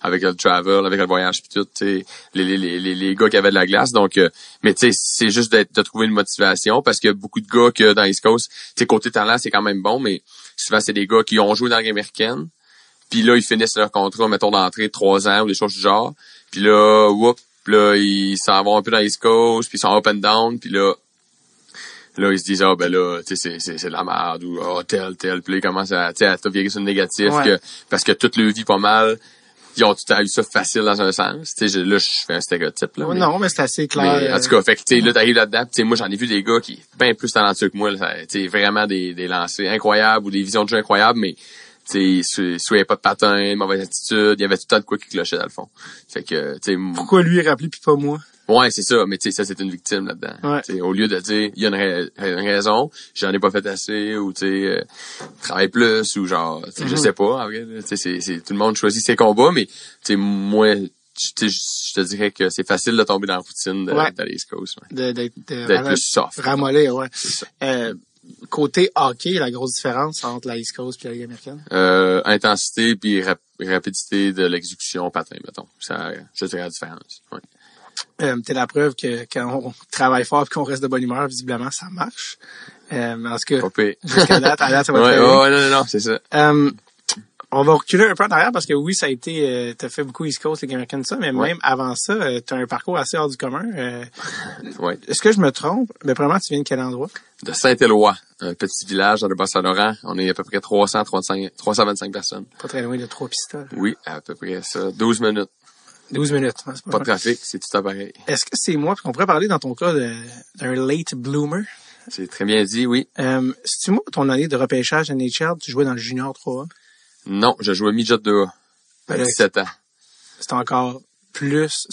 avec le travel, avec le voyage pis tout, tu sais, les gars qui avaient de la glace, donc, mais tu sais, c'est juste de trouver une motivation, parce que beaucoup de gars que dans East Coast, tu sais, côté talent, c'est quand même bon, mais souvent, c'est des gars qui ont joué dans la Ligue américaine. Puis là, ils finissent leur contrat, mettons, d'entrée de 3 ans ou des choses du genre. Puis là, ils s'en vont un peu dans l'East Coast, puis ils sont up and down. Puis là, ils se disent, ben là, tu sais, c'est de la merde, ou tel. Puis là, ils commencent à virer sur le négatif, parce que toute leur vie, pas mal, ils ont tout eu ça facile dans un sens. Tu sais, là, je fais un stéréotype, là. Non, mais c'est assez clair. Mais, en tout cas, fait que, tu sais, là, t'arrives là-dedans, tu sais, moi, j'en ai vu des gars qui, bien plus talentueux que moi, tu sais, vraiment des lancers incroyables ou des visions de jeu incroyables, mais tu sais, soit il n'y avait pas de patin, mauvaise attitude, il y avait tout le temps de quoi qui clochait dans le fond. Fait que, tu sais... Pourquoi lui est rappelé puis pas moi? Ouais, c'est ça, mais tu sais, ça, c'est une victime là-dedans. Ouais. Tu sais, au lieu de dire, il y a une raison, j'en ai pas fait assez, ou tu sais, travaille plus, ou genre, tu sais, je sais pas, en vrai, tu sais, tout le monde choisit ses combats, mais tu sais, moi, je te dirais que c'est facile de tomber dans la routine d'aller East Coast. Ouais. D'être plus soft. Ramollir, ouais. C'est ça. Côté hockey, la grosse différence entre la East Coast et la Ligue américaine? Intensité puis rapidité de l'exécution patin, mettons. Ça, je dirais la différence. Ouais. T'es la preuve que quand on travaille fort et qu'on reste de bonne humeur, visiblement, ça marche. En tout cas, jusqu'à date, ça va très bien. Non, c'est ça. On va reculer un peu en arrière parce que oui, ça a été, t'as fait beaucoup East Coast, Ligue américaine, ça, mais même avant ça, t'as un parcours assez hors du commun. Ouais. Est-ce que je me trompe? Mais vraiment, tu viens de quel endroit? De Saint-Éloi, un petit village dans le Bas-Saint-Laurent. On est à peu près 325 personnes. Pas très loin de Trois-Pistoles. Oui, à peu près ça. 12 minutes. 12 minutes. Hein, pas de trafic, c'est tout à pareil. Est-ce que c'est moi, parce qu'on pourrait parler dans ton cas d'un late bloomer? C'est très bien dit, oui. C'est-tu moi, ton année de repêchage NHL, tu jouais dans le Junior 3A? Non, je jouais midget 2A. À 17 ans. C'est encore plus,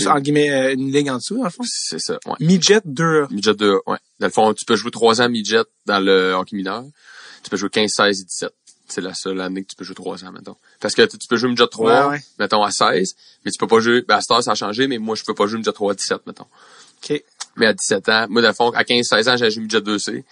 en guillemets, une ligue en dessous, dans le fond? C'est ça, ouais. Midget 2A. Midget 2A, ouais. Dans le fond, tu peux jouer 3 ans midget dans le hockey mineur. Tu peux jouer 15, 16 et 17. C'est la seule année que tu peux jouer 3 ans, mettons. Parce que tu peux jouer midget 3, mettons, à 16, mais tu peux pas jouer, à cette heure, ça a changé, mais moi, je peux pas jouer midget 3 à 17, mettons. OK. Mais à 17 ans, moi, dans le fond, à 15, 16 ans, j'ai joué midget 2C.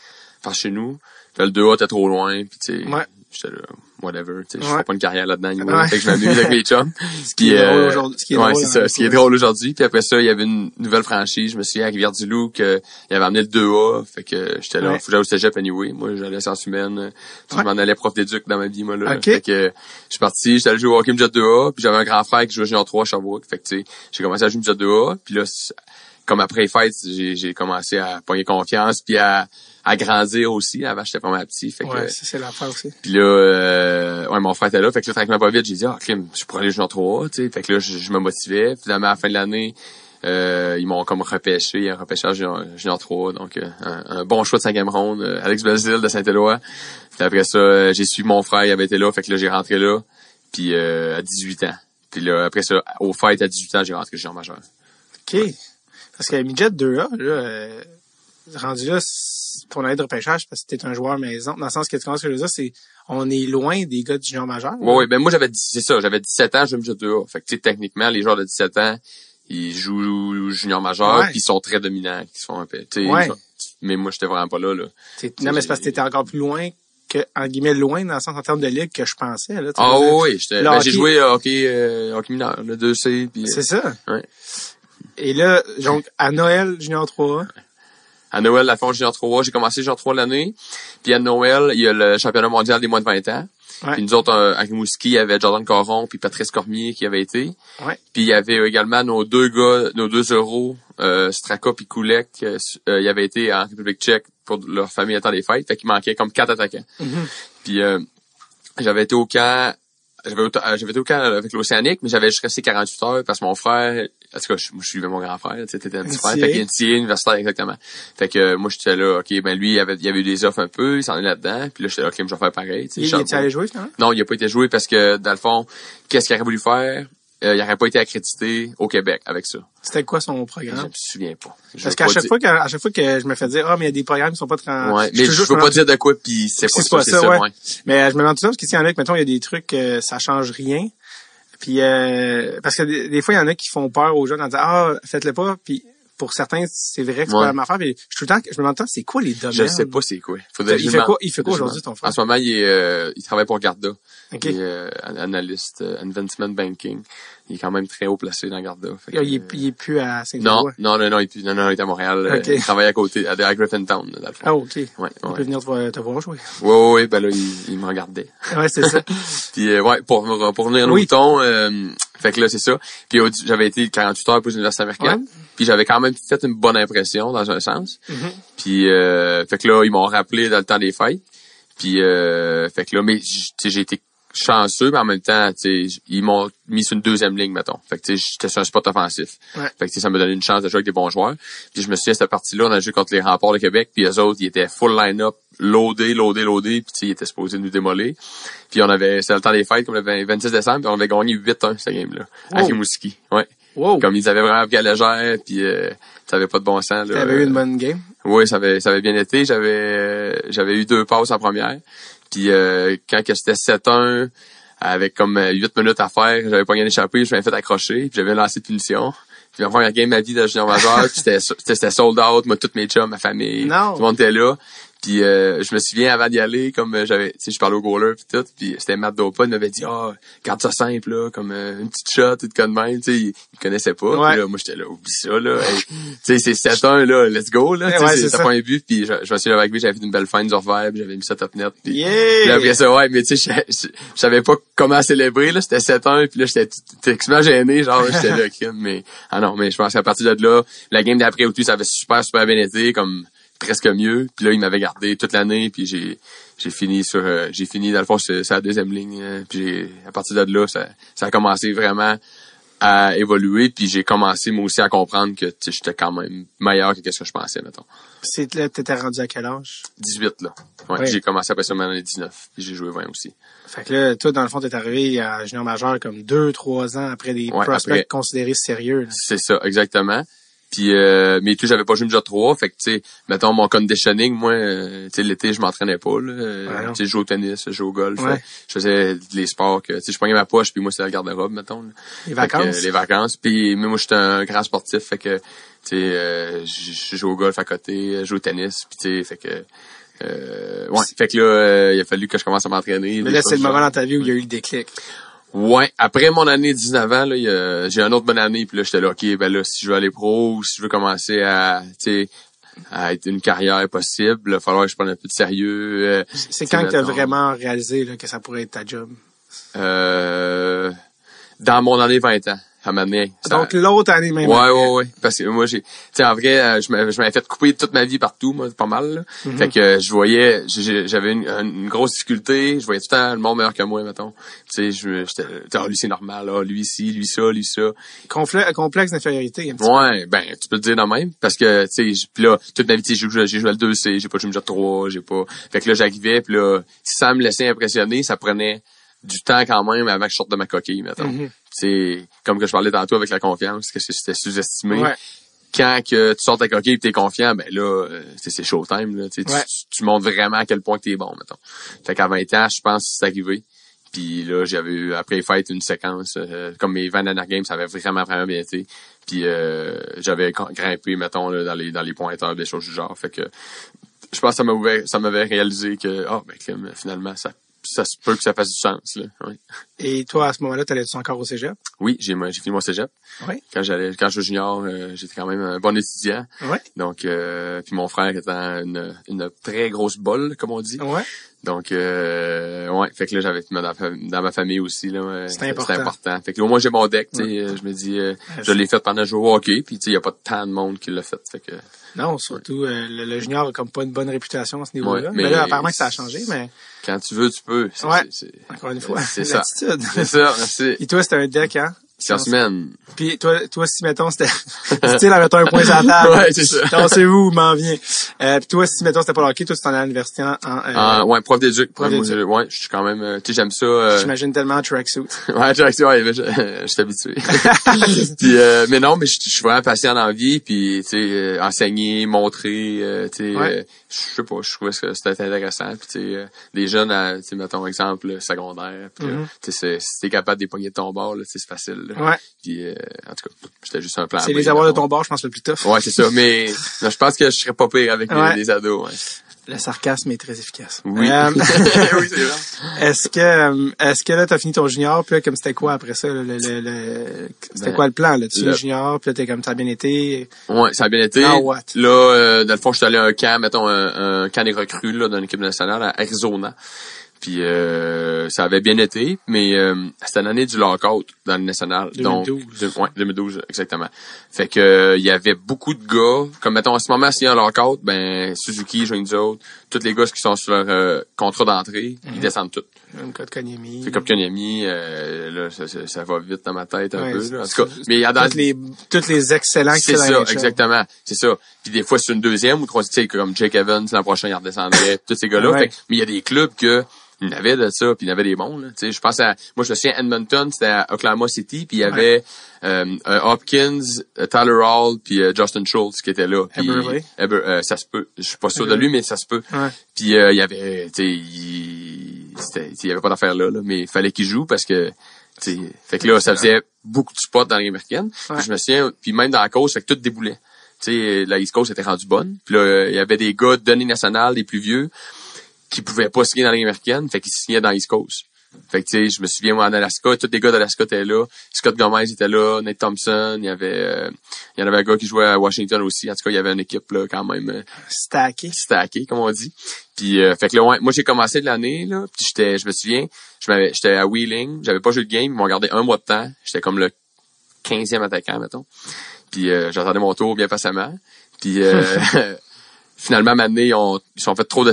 Enfin, chez nous. Puis le 2A, t'es trop loin, puis tu sais. Ouais. J'étais là, whatever, tu sais, je ferai pas une carrière là-dedans, fait que je m'amuse avec mes chums. Ce qui est drôle aujourd'hui. C'est ça, ce qui est drôle aujourd'hui. Puis après ça, il y avait une nouvelle franchise, je me souviens, à Rivière-du-Loup, qu'il avait amené le 2A, fait que j'étais là, faut que j'aille au cégep anyway. Moi, j'allais à sciences humaines, je m'en allais prof d'éduc dans ma vie, moi, là. Okay. Fait que, je suis parti, j'étais allé jouer au hockey midget 2A, puis j'avais un grand frère qui jouait junior 3 à Sherbrooke, fait que, tu sais, j'ai commencé à jouer midget 2A, puis là, comme après les fêtes, j'ai commencé à pogner confiance, puis à grandir aussi. Avant, j'étais pas mal petit. Fait ouais, que, c'est l'affaire aussi. Puis là, mon frère était là. Fait que là, tranquillement pas vite, j'ai dit, crime, je pourrais aller junior 3, tu sais. Fait que là, je me motivais. Finalement, à la fin de l'année, ils m'ont comme repêché, un repêchage junior 3. Donc, un bon choix de 5e ronde. Alex Belzile de Saint-Éloi. Puis après ça, j'ai suivi mon frère, il avait été là. Fait que là, j'ai rentré là. Puis à 18 ans. Puis là, après ça, au fait, à 18 ans, j'ai rentré junior majeur. OK. Parce que midget 2A, là, rendu là, ton année de repêchage, parce que t'es un joueur maison, dans le sens que tu commences ce que je veux dire, c'est, on est loin des gars du junior majeur. Ouais, ben moi, j'avais 17 ans, je me disais, fait que, tu sais, techniquement, les joueurs de 17 ans, ils jouent junior majeur, puis ils sont très dominants, ils se font un peu, tu sais, mais moi, j'étais vraiment pas là. Non, mais c'est parce que t'étais encore plus loin que, en guillemets, loin dans le sens en termes de ligue que je pensais, là. Ah oui, j'ai joué hockey mineur, le 2C, puis. C'est ça. Ouais. Et là, donc, à Noël, junior 3A. À Noël, la fin junior 3A, j'ai commencé junior 3 l'année. Puis à Noël, il y a le championnat mondial des moins de 20 ans. Ouais. Puis nous autres, à Rimouski, il y avait Jordan Caron puis Patrice Cormier qui avait été. Ouais. Puis il y avait également nos deux euros, Straka puis Koulek, il avait été en République tchèque pour leur famille à temps des fêtes. Fait qu'il manquait comme 4 attaquants. Mm-hmm. Puis j'avais été au camp. J'avais été au camp avec l'Océanique, mais j'avais juste resté 48 heures parce que mon frère, en tout cas, je suivais mon grand frère, tu sais, t'étais un petit frère, fait qu'il universitaire, exactement. Fait que, moi, j'étais là, ok, ben, lui, il y avait eu des offres un peu, il s'en est là-dedans, puis là, j'étais là, ok, je vais faire pareil, tu sais. Il était allé jouer, finalement? Non, il a pas été joué parce que, dans le fond, qu'est-ce qu'il aurait voulu faire? Il aurait pas été accrédité au Québec avec ça. C'était quoi son programme? Je me souviens pas. Parce qu'à chaque fois que je me fais dire, mais il y a des programmes qui sont pas très... Ouais, mais je veux pas dire de quoi, puis c'est pas ça, ouais. Mais je me demande tout ça, parce que s'il y en a que, mettons, il y a des trucs, ça change rien. Puis, parce que des fois, il y en a qui font peur aux jeunes en disant, faites-le pas, puis pour certains, c'est vrai que c'est pas la même affaire. Puis je me demande tout le temps, c'est quoi les domaines? Je sais pas c'est quoi. Il fait quoi aujourd'hui, ton frère? En ce moment, il travaille pour Garda. Okay. Il est analyste, investment banking. Il est quand même très haut placé dans Garda. Il est plus à Saint-Louis. Non, il est à Montréal. Okay. Il travaille à côté, à Griffintown, dans le fond. Ah, ok. Ouais. Il peut venir te voir jouer. Ouais, ben là, il me regardait. Ouais, c'est ça. Puis, pour revenir à nos moutons, fait que là, c'est ça. Puis, j'avais été 48 heures pour l'université américaine. Ouais. Puis, j'avais quand même fait une bonne impression, dans un sens. Mm-hmm. Puis, fait que là, ils m'ont rappelé dans le temps des fêtes. Puis, fait que là, mais, j'ai été chanceux, mais en même temps, ils m'ont mis sur une deuxième ligne, mettons. Fait que, j'étais sur un spot offensif. Ouais. Fait que, ça m'a donné une chance de jouer avec des bons joueurs. Puis, je me souviens, cette partie-là, on a joué contre les Remparts de Québec, puis eux autres, ils étaient full line-up, loadé, puis ils étaient supposés nous démolir. Puis, c'était le temps des fêtes, comme le 26 décembre, puis on avait gagné 8-1, cette game-là. Wow. À Rimouski. Ouais. Wow. Comme ils avaient vraiment pris à légère, puis ça avait pas de bon sens, là. T'avais eu une bonne game? Oui, ça avait bien été. J'avais eu 2 passes en première. Puis quand que c'était 7-1, avec comme 8 minutes à faire, j'avais pas gagné d'échapper, je m'avais fait accrocher, puis j'avais lancé de punition. Puis la première game de ma vie de junior majeur, c'était sold out, moi, toutes mes chums, ma famille, tout le monde était là. Puis je me souviens, avant d'y aller, comme je parlais au goaler pis tout, puis c'était Matt Dopa, il m'avait dit, garde ça simple, là, comme une petite shot, et de cas de même, tu sais, il connaissait pas. Ouais. Puis là, moi, j'étais là, oublie ça, là. Tu sais, c'est 7-1, là, let's go, là. Tu sais, c'est pas un but, puis je me suis avec lui, j'avais fait une belle fin d'Orvers, puis j'avais mis ça top net. Puis après ça, mais tu sais, je savais pas comment célébrer, là, c'était 7-1, puis là, j'étais extrêmement gêné, genre, j'étais là, mais, non, mais je pense qu'à partir de là, la game d'après ou tout, ça avait super bien été, comme, presque mieux, puis là il m'avait gardé toute l'année, puis j'ai fini dans le fond c'est la deuxième ligne, puis à partir de là ça a commencé vraiment à évoluer, puis j'ai commencé moi aussi à comprendre que j'étais quand même meilleur que ce que je pensais, mettons. Là t'étais rendu à quel âge? 18 là. Ouais. J'ai commencé après ça en année 19, puis j'ai joué 20 aussi. Fait que là toi dans le fond t'es arrivé à junior majeur comme 2-3 ans après des prospects considérés sérieux. Là. C'est ça, exactement. Puis mais tout, j'avais pas joué déjà 3, fait que tu sais, mettons mon conditioning, moi tu sais l'été je m'entraînais pas là, tu sais je jouais au tennis, je jouais au golf, je faisais les sports que tu sais je prenais ma poche puis moi c'était la garde-robe mettons. Là. Les vacances. Puis mais moi j'étais un grand sportif, fait que tu sais je jouais au golf à côté, je jouais au tennis, puis tu sais fait que fait que là il a fallu que je commence à m'entraîner. Mais là c'est le moment dans ta vie où il y a eu le déclic. Ouais, après mon année 19 ans, là, j'ai une autre bonne année, puis là, j'étais là, OK, ben là, si je veux aller pro ou si je veux commencer à être une carrière possible, il va falloir que je prenne un peu de sérieux. C'est quand que tu as vraiment réalisé là, que ça pourrait être ta job? Dans mon année 20 ans. Donc l'autre année même. Ouais. Parce que moi en vrai, je m'avais fait couper toute ma vie partout, moi, pas mal. Là. Mm-hmm. Fait que je voyais, j'avais une grosse difficulté. Je voyais tout le temps le monde meilleur que moi, mettons. Tu sais, j'étais, lui c'est normal, là, lui ici, lui ça. Complexe d'infériorité. Un petit peu. Ben tu peux le dire de même, parce que tu sais, puis là toute ma vie, j'ai joué le 2C, j'ai pas joué le 3, j'ai pas. Fait que là j'arrivais, puis là, si ça me laissait impressionner, ça prenait du temps quand même avant que je sorte de ma coquille, mettons. Mm-hmm. C'est comme que je parlais tantôt avec la confiance, que c'était sous-estimé. Ouais. quand que tu sors ta coquille et t'es confiant, ben là, c'est showtime, là. Tu montres vraiment à quel point t'es bon, mettons. Fait qu'à 20 ans, je pense que c'est arrivé. Puis là, j'avais eu, après les fêtes, une séquence, comme mes 20 dernières games, ça avait vraiment bien été. Puis j'avais grimpé, mettons, là, dans les pointeurs, des choses du genre. Fait que je pense que ça m'avait réalisé que, finalement, ça se peut que ça fasse du sens, là. Oui. Et toi, à ce moment-là, t'allais-tu encore au cégep? Oui, j'ai fini mon cégep. Oui. Quand je suis junior, j'étais quand même un bon étudiant. Oui. Donc, puis mon frère étant une très grosse bolle, comme on dit. Ouais. Donc, fait que là, j'avais dans ma famille aussi, là. C'était important. Fait que là, au moins, j'ai mon deck, tu sais. Je me dis, je l'ai fait pendant que je jouais au hockey, puis tu sais, il y a pas tant de monde qui l'a fait. Fait que. Non, surtout, le junior a comme pas une bonne réputation à ce niveau-là. Ouais, mais là, apparemment que ça a changé, mais. Quand tu veux, tu peux. Encore une fois. C'est ça. L'attitude. C'est ça, merci. Et toi, c'était un deck, hein? C'est en semaine. Puis toi, si mettons, c'était style en mettant un point sur la table. Ouais, c'est ça. Pensez-vous, m'en vient. Puis toi, si mettons, c'était pas le hockey, toi, tu t'en allais à l'université ouais, prof d'éduc. Prof d'éduc. Ouais, je suis quand même, tu sais, j'aime ça. J'imagine tellement tracksuit. Ouais, tracksuit, ouais, je suis habitué. Puis, mais non, mais je suis vraiment patient dans la vie, puis, tu sais, enseigner, montrer, tu sais, je sais pas, je trouvais que c'était intéressant. Puis, tu sais, des jeunes, tu sais, mettons, exemple, secondaire, puis, tu sais, si t'es capable de dépogner de ton bord, là, tu sais, c'est facile, là. Ouais. Puis, en tout cas, j'étais juste un plan. C'est les avoirs de ton bord, je pense, le plus tough. Ouais, c'est ça, mais non, je pense que je serais pas pire avec les ados, ouais. Le sarcasme est très efficace. Oui. Oui, c'est vrai. Est-ce que là, t'as fini ton junior, puis là, comme c'était quoi après ça, c'était quoi le plan, là? Tu es junior, puis là, t'es comme, ça a bien été? Ouais, ça a bien été. Now what? Là, dans le fond, je suis allé à un camp, mettons, un camp des recrues, là, dans l'équipe nationale, à Arizona. Puis ça avait bien été, mais c'était l'année du lockout dans le national. 2012. Donc, 2012, exactement. Fait que il y avait beaucoup de gars, comme mettons en ce moment, s'il y a un lockout, ben Suzuki, joint nous autres, tous les gars qui sont sur leur contrat d'entrée, ils descendent tous. Comme Kotkaniemi. C'est comme Kotkaniemi, là, ça va vite dans ma tête un peu. Là. En tout cas, mais il y a dans toutes les excellents qui c'est ça, exactement. C'est ça. Puis des fois, c'est une deuxième ou troisième, tu sais, comme Jake Evans, l'an prochain, il redescendrait, tous ces gars-là. Fait, mais il y a des clubs que il y en avait de ça, puis il y en avait des bons, là. Tu sais, je pense moi, je me souviens, Edmonton, c'était à Oklahoma City, puis il y avait Hopkins, Tyler Hall, puis Justin Schultz qui était là. Eberle. Ça se peut. Je suis pas sûr de lui, mais ça se peut. Ouais. Puis il y avait, tu sais, il y avait pas d'affaire là, mais il fallait qu'il joue parce que, tu sais, fait que là, ça faisait beaucoup de spots dans la Ligue américaine. Ouais. Puis je me souviens, puis même dans la course, fait que tout déboulait. Tu sais, la East Coast était rendue bonne. Puis là, il y avait des gars de Ligue nationale, des plus vieux, qui pouvaient pas signer dans la Ligue américaine, fait qu'ils signaient dans East Coast. Fait que, tu sais, je me souviens, moi, en Alaska, tous les gars d'Alaska étaient là. Scott Gomez était là, Nate Thompson, il y en avait un gars qui jouait à Washington aussi. En tout cas, il y avait une équipe, là, quand même, stacké, comme on dit. Puis, fait que là, ouais, moi, j'ai commencé de l'année, là, puis je me souviens, j'étais à Wheeling, j'avais pas joué de game, ils m'ont gardé un mois de temps. J'étais comme le 15e attaquant, mettons. Puis, j'attendais mon tour bien patiemment. Puis, finalement, maintenant, ils sont fait trop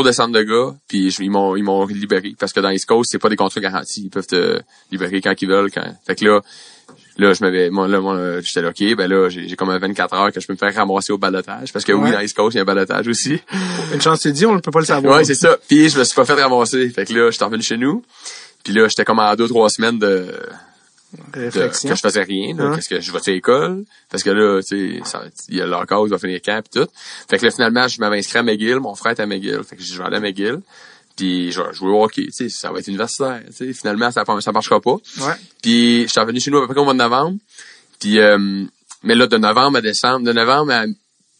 descendre de gars, puis ils m'ont libéré. Parce que dans East Coast, c'est pas des contrats garantis. Ils peuvent te libérer quand ils veulent. Fait que là, j'étais là, OK, ben là, j'ai comme un 24 heures que je peux me faire ramasser au balotage. Parce que oui, dans East Coast, il y a un balotage aussi. Une chance, tu dis, on ne peut pas le savoir. Ouais, c'est ça. Puis je me suis pas fait ramasser. Fait que là, j'étais revenu chez nous. Puis là, j'étais comme en 2-3 semaines de réflexion. Que je faisais rien, là, parce que je vais à l'école, parce que là, tu sais, il y a leur cause, il va finir le camp et tout. Fait que là, finalement, je m'avais inscrit à McGill, mon frère était à McGill, fait que je vais aller à McGill, puis je vais jouer au hockey, tu sais, ça va être universitaire, tu sais, finalement, ça marchera pas. Ouais. Puis, je suis revenu chez nous à peu près au mois de novembre, puis, mais là, de novembre à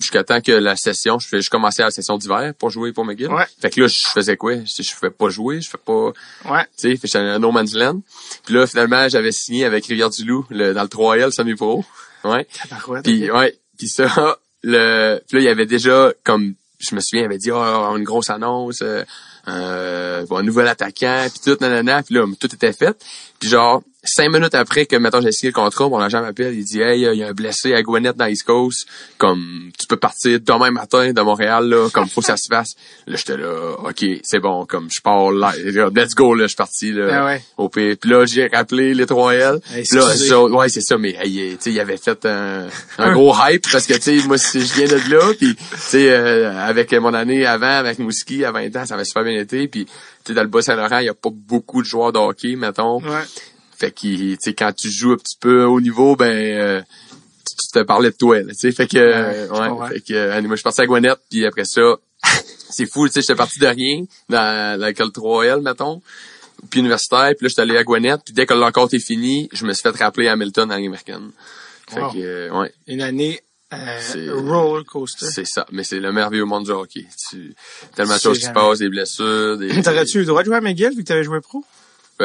jusqu'à temps que la session, je commençais à la session d'hiver pour jouer pour McGill. Ouais. Fait que là, je faisais quoi? Je fais pas jouer, je fais pas, ouais. Tu sais, j'étais à No Man's Land. Puis là, finalement, j'avais signé avec Rivière-du-Loup, dans le 3L semi-pro. Ouais. Puis, ouais. Puis ça, puis là, il y avait déjà, comme, je me souviens, il avait dit, une grosse annonce, un nouvel attaquant, puis tout, nanana. Puis là, tout était fait. Puis genre, 5 minutes après que, mettons, j'ai signé le contrat, mon agent m'appelle, il dit, hey, il y a un blessé à Gwinnett dans East Coast, comme, tu peux partir demain matin de Montréal, là, comme, faut que ça se fasse. Là, j'étais là, OK, c'est bon, comme, je pars là, let's go, là, je suis parti, là, au pire. Puis là, j'ai rappelé les 3L. Hey, là, ouais, c'est ça, mais, hey, tu sais, il avait fait un gros hype, parce que, tu sais, moi, je viens de là, puis, tu sais, avec mon année avant, avec Mouski, à 20 ans, ça avait super bien été, puis, tu sais, dans le Bas-Saint-Laurent, il y a pas beaucoup de joueurs de hockey, mettons. Ouais. Fait que, tu sais, quand tu joues un petit peu au niveau, ben, te parlais de toi, là, tu sais. Fait que, Ouais. fait que, moi, je suis parti à Gwinnett, puis après ça, c'est fou, tu sais, j'étais parti de rien, dans l'école 3L, mettons, puis universitaire, puis là, j'étais allé à Gwinnett, puis dès que l'encore était fini, je me suis fait rappeler à Hamilton, à la Ligue américaine. Fait que, ouais. Une année, roller coaster. C'est ça, mais c'est le merveilleux monde du hockey. Tellement de choses qui se passent, des blessures, T'aurais-tu eu le droit de jouer à McGill vu que t'avais joué pro?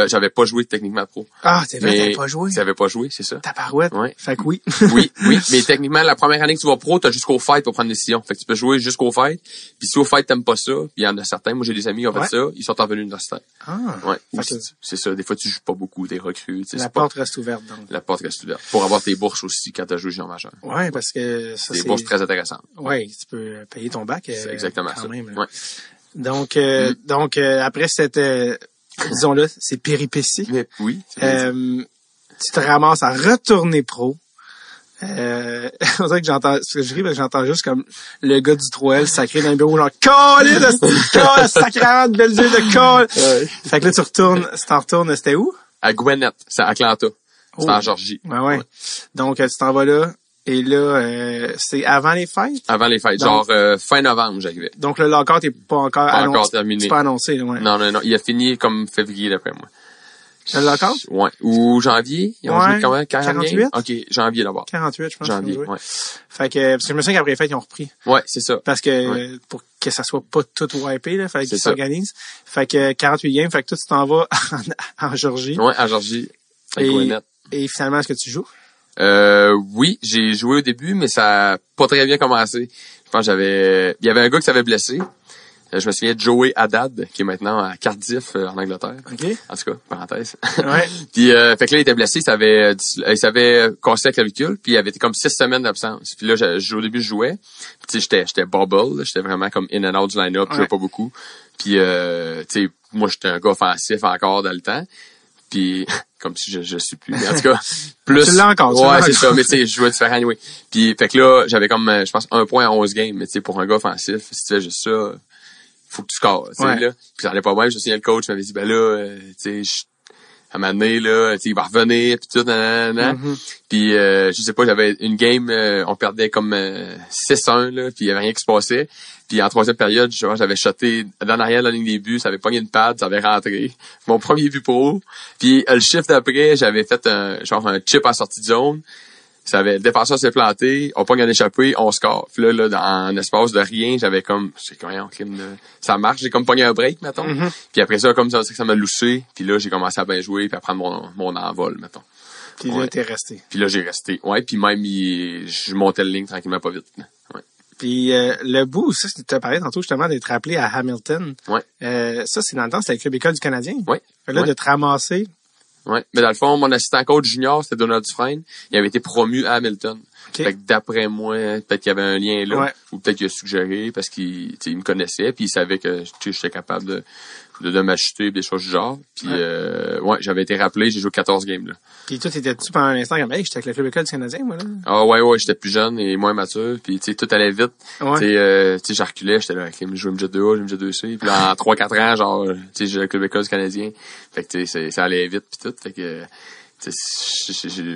J'avais pas joué techniquement pro. Ah, c'est vrai, t'avais pas joué. J'avais pas joué, c'est ça. Ta parouette. Ouais. Fait que oui. oui, mais techniquement, la première année que tu vas pro, t'as jusqu'au fight pour prendre une décision. Fait que tu peux jouer jusqu'au fight. Puis si au fight t'aimes pas ça, puis il y en a certains, moi j'ai des amis qui ont fait ça, ils sont en venue universitaire. Ah. Ouais. Que... C'est ça. Des fois tu joues pas beaucoup, t'es recrues. La porte reste ouverte, donc. La porte reste ouverte. Pour avoir tes bourses aussi quand t'as joué junior majeur. Ouais, parce que ça, des bourses très intéressantes. Ouais, tu peux payer ton bac. C'est exactement quand ça. Même, ouais. Donc, après cette, disons-le, ces péripéties. Mais oui. Tu te ramasses à retourner pro. On dirait que j'entends, ce que je ris, parce que j'entends juste comme le gars du 3L sacré dans le bureau, genre, collé de ce sacrément de belles yeux de colle. Ouais. Fait que là, tu t'en retournes, c'était où? À Gwinnett, c'est à Atlanta. C'est en Georgie. Ouais. Donc, tu t'en vas là. Et là, c'est avant les fêtes? Avant les fêtes. Donc, genre, fin novembre, j'arrivais. Donc, le lockout est pas encore annoncé. Pas encore terminé. C'est pas annoncé, ouais. Non. Il a fini comme février, d'après moi. Le lockout? Ouais. Ou janvier. Ils ont joué quand même 48? OK, janvier d'abord. 48, je pense. Janvier, ouais. Fait que, parce que je me souviens qu'après les fêtes, ils ont repris. Ouais, c'est ça. Parce que, pour que ça soit pas tout wipé, là, fallait qu'ils s'organisent. Fait que 48 games, fait que toi, tu t'en vas en Georgie. Ouais, en Georgie. Et finalement, est-ce que tu joues? Oui, j'ai joué au début, mais ça a pas très bien commencé. Je pense il y avait un gars qui s'avait blessé. Je me souviens de Joey Haddad, qui est maintenant à Cardiff, en Angleterre. Okay. En tout cas, parenthèse. Ouais. Puis, fait que là, il était blessé, il s'avait cassé la clavicule, puis il avait été comme 6 semaines d'absence. Puis là, au début, je jouais. Puis, tu sais, j'étais bubble, j'étais vraiment comme in and out du line-up, je jouais pas beaucoup. Puis, tu sais, moi, j'étais un gars offensif encore dans le temps. Puis, comme si je suis plus. Mais en tout cas, plus. Tu l'as encore. Ouais, c'est ça. Mais tu sais, je jouais différent anyway. Puis, fait que là, j'avais comme, je pense, 1 point en 11 games. Mais tu sais, pour un gars offensif, si tu fais juste ça, faut que tu scores, tu sais, là. Puis ça allait pas bien. Je me souviens, le coach m'avait dit, ben là, tu sais, à un moment donné, là, tu sais, il va revenir, puis tout, nanana. Puis, je sais pas, j'avais une game, on perdait comme 6-1, là, puis il y avait rien qui se passait. Puis en troisième période, j'avais shoté dans l'arrière de la ligne des buts, ça avait pogné une patte, ça avait rentré. Mon premier but pro. Puis le shift d'après, j'avais fait un chip en sortie de zone. Le défenseur s'est planté, on pogne un échappé, on score. Puis là, dans un espace de rien, j'avais comme, ça marche, j'ai comme pogné un break, mettons. Puis après ça, comme ça m'a loussé. Puis là, j'ai commencé à bien jouer, puis à prendre mon envol, mettons. Puis là, t'es resté. Puis là, j'ai resté. Ouais, puis même, je montais le ligne tranquillement pas vite. Ouais. Puis le bout, ça, tu as parlé tantôt justement d'être appelé à Hamilton. Ouais. Ça, c'est dans le temps, c'était le club école du Canadien. Ouais. Fait là, de te ramasser. Ouais. Mais dans le fond, mon assistant coach junior, c'était Donald Dufresne. Il avait été promu à Hamilton. Okay. Fait que d'après moi, peut-être qu'il y avait un lien là. Ou peut-être qu'il a suggéré parce qu'il me connaissait puis il savait que j'étais capable de m'acheter des choses du genre. Puis j'avais été rappelé, j'ai joué 14 games là. Puis toi, t'étais-tu pendant un instant comme hey, j'étais avec le club école du Canadien, moi là? Ah ouais, j'étais plus jeune et moins mature. Puis tu sais, tout allait vite. Tu sais, je reculais, j'étais là, je jouais MJ2A, je jouais MJ2C. Puis là, en 3-4 ans, genre, tu sais, j'ai le club école du Canadien. Fait que tu sais, ça allait vite puis tout. Fait que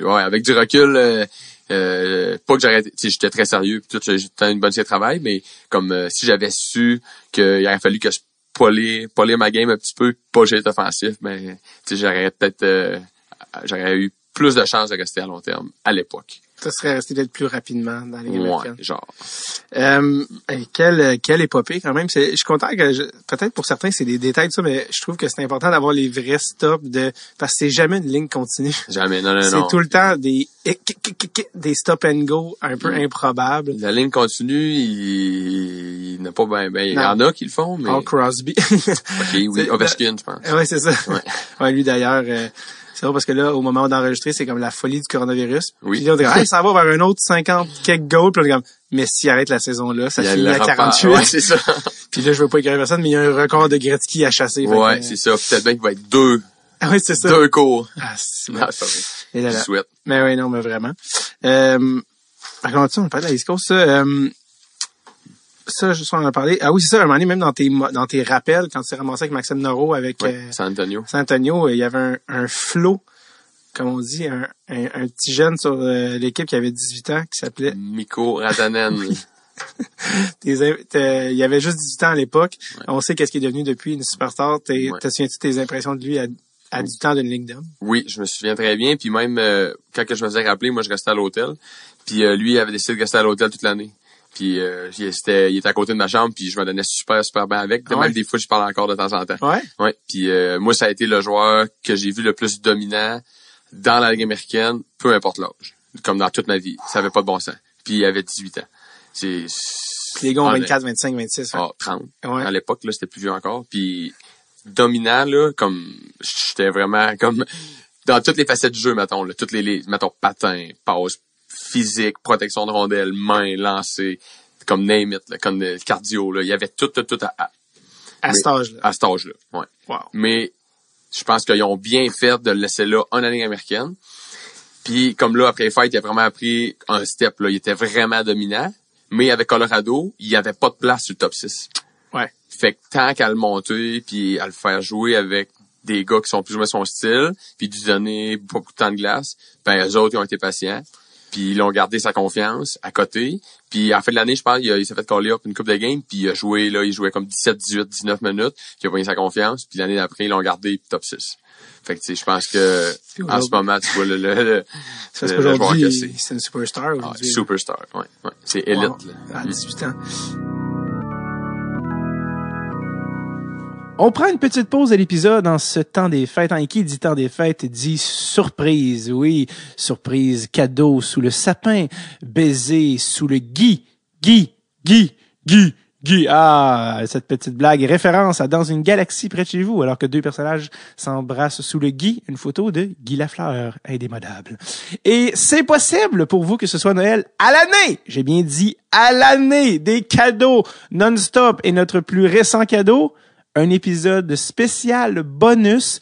avec du recul, pas que j'arrêtais, tu sais, j'étais très sérieux puis tout, j'ai une bonne série de travail, mais comme si j'avais su qu'il aurait fallu que je polir ma game un petit peu, pas j'ai été offensif, mais tu sais, j'aurais eu plus de chances de rester à long terme à l'époque. Ça serait resté peut-être plus rapidement dans les américaines. Ouais, genre. Quelle épopée quand même. Je suis content que peut-être pour certains c'est des détails de ça, mais je trouve que c'est important d'avoir les vrais stops parce que c'est jamais une ligne continue. Jamais, non. C'est tout le temps des stop and go un peu improbables. La ligne continue, il n'a pas il y en a qui le font, mais. Paul Crosby. OK, oui. Ovechkin, je pense. Ouais, c'est ça. Ouais, lui d'ailleurs. C'est vrai parce que là, au moment d'enregistrer, c'est comme la folie du coronavirus. Oui. Puis là, on dit, hey, ça va vers un autre 50 quelques goals. Puis on est comme, mais s'il arrête la saison là, ça finit à 48. Ouais, c'est ça. Puis là, je veux pas écrire personne, mais il y a un record de Gretzky à chasser. Ouais, c'est ça. Peut-être bien qu'il va être 2. Ah oui, c'est ça. 2 cours. Ah, c'est non, c'est pas vrai. Et là, je souhaite. Mais oui, non, mais vraiment. Par contre, on parle de la East Coast, ça, je suis en train de parler. Ah oui, c'est ça, un moment donné, même dans tes rappels, quand tu t'es ramassé avec Maxime Noreau, avec San Antonio. San Antonio, il y avait un flow comme on dit, un petit jeune sur l'équipe qui avait 18 ans qui s'appelait Mikko Rantanen. Il y avait juste 18 ans à l'époque. Ouais. On sait qu'est-ce qu'il est devenu depuis, une superstar. T'as souviens-tu tes impressions de lui à 18 ans d'une ligue d'hommes? Oui, je me souviens très bien. Puis même, quand que je me faisais rappeler, moi, je restais à l'hôtel. Puis lui, il avait décidé de rester à l'hôtel toute l'année. Puis il était à côté de ma chambre, puis je me donnais super bien avec. Même des fois, je parle encore de temps en temps. Ouais. Ouais. Puis moi, ça a été le joueur que j'ai vu le plus dominant dans la Ligue américaine, peu importe l'âge. Comme dans toute ma vie. Ça avait pas de bon sens. Puis il avait 18 ans. Les gars ont 24, 25, 26. Ah, 30. Ouais. À l'époque, là, c'était plus vieux encore. Puis dominant, là, comme j'étais vraiment comme dans toutes les facettes du jeu, mettons, là, toutes les mettons, patins, passes, physique, protection de rondelles, main, lancer, comme name it, là, comme le cardio, là. Il y avait tout à cet âge-là. À cet âge-là, ouais. Wow. Mais je pense qu'ils ont bien fait de le laisser là en année américaine. Puis comme là, après les fights, il a vraiment pris un step, là. Il était vraiment dominant. Mais avec Colorado, il y avait pas de place sur le top 6. Ouais. Fait que tant qu'à le monter, puis à le faire jouer avec des gars qui sont plus ou moins son style, puis lui donner pas beaucoup de temps de glace, ben eux autres, ils ont été patients. Puis ils ont gardé sa confiance à côté. Puis à la fin de l'année, je pense, il s'est fait caller up une coupe de game, puis il jouait comme 17, 18, 19 minutes, puis il a pris sa confiance, puis l'année d'après, ils l'ont gardé top 6. Fait que tu sais, je pense que en ce moment, tu vois le c'est parce le joueur que qu'aujourd'hui, c'est une superstar aujourd'hui. Ah, superstar, ouais. C'est élite, wow. là. À 18 ans. On prend une petite pause de l'épisode en ce temps des fêtes. Et qui dit temps des fêtes dit surprise. Oui, surprise, cadeau sous le sapin, baiser sous le gui. Ah, cette petite blague est référence à Dans une galaxie près de chez vous, alors que deux personnages s'embrassent sous le gui, une photo de Guy Lafleur, indémodable. Et c'est possible pour vous que ce soit Noël à l'année. J'ai bien dit à l'année. Des cadeaux non-stop. Et notre plus récent cadeau, un épisode spécial bonus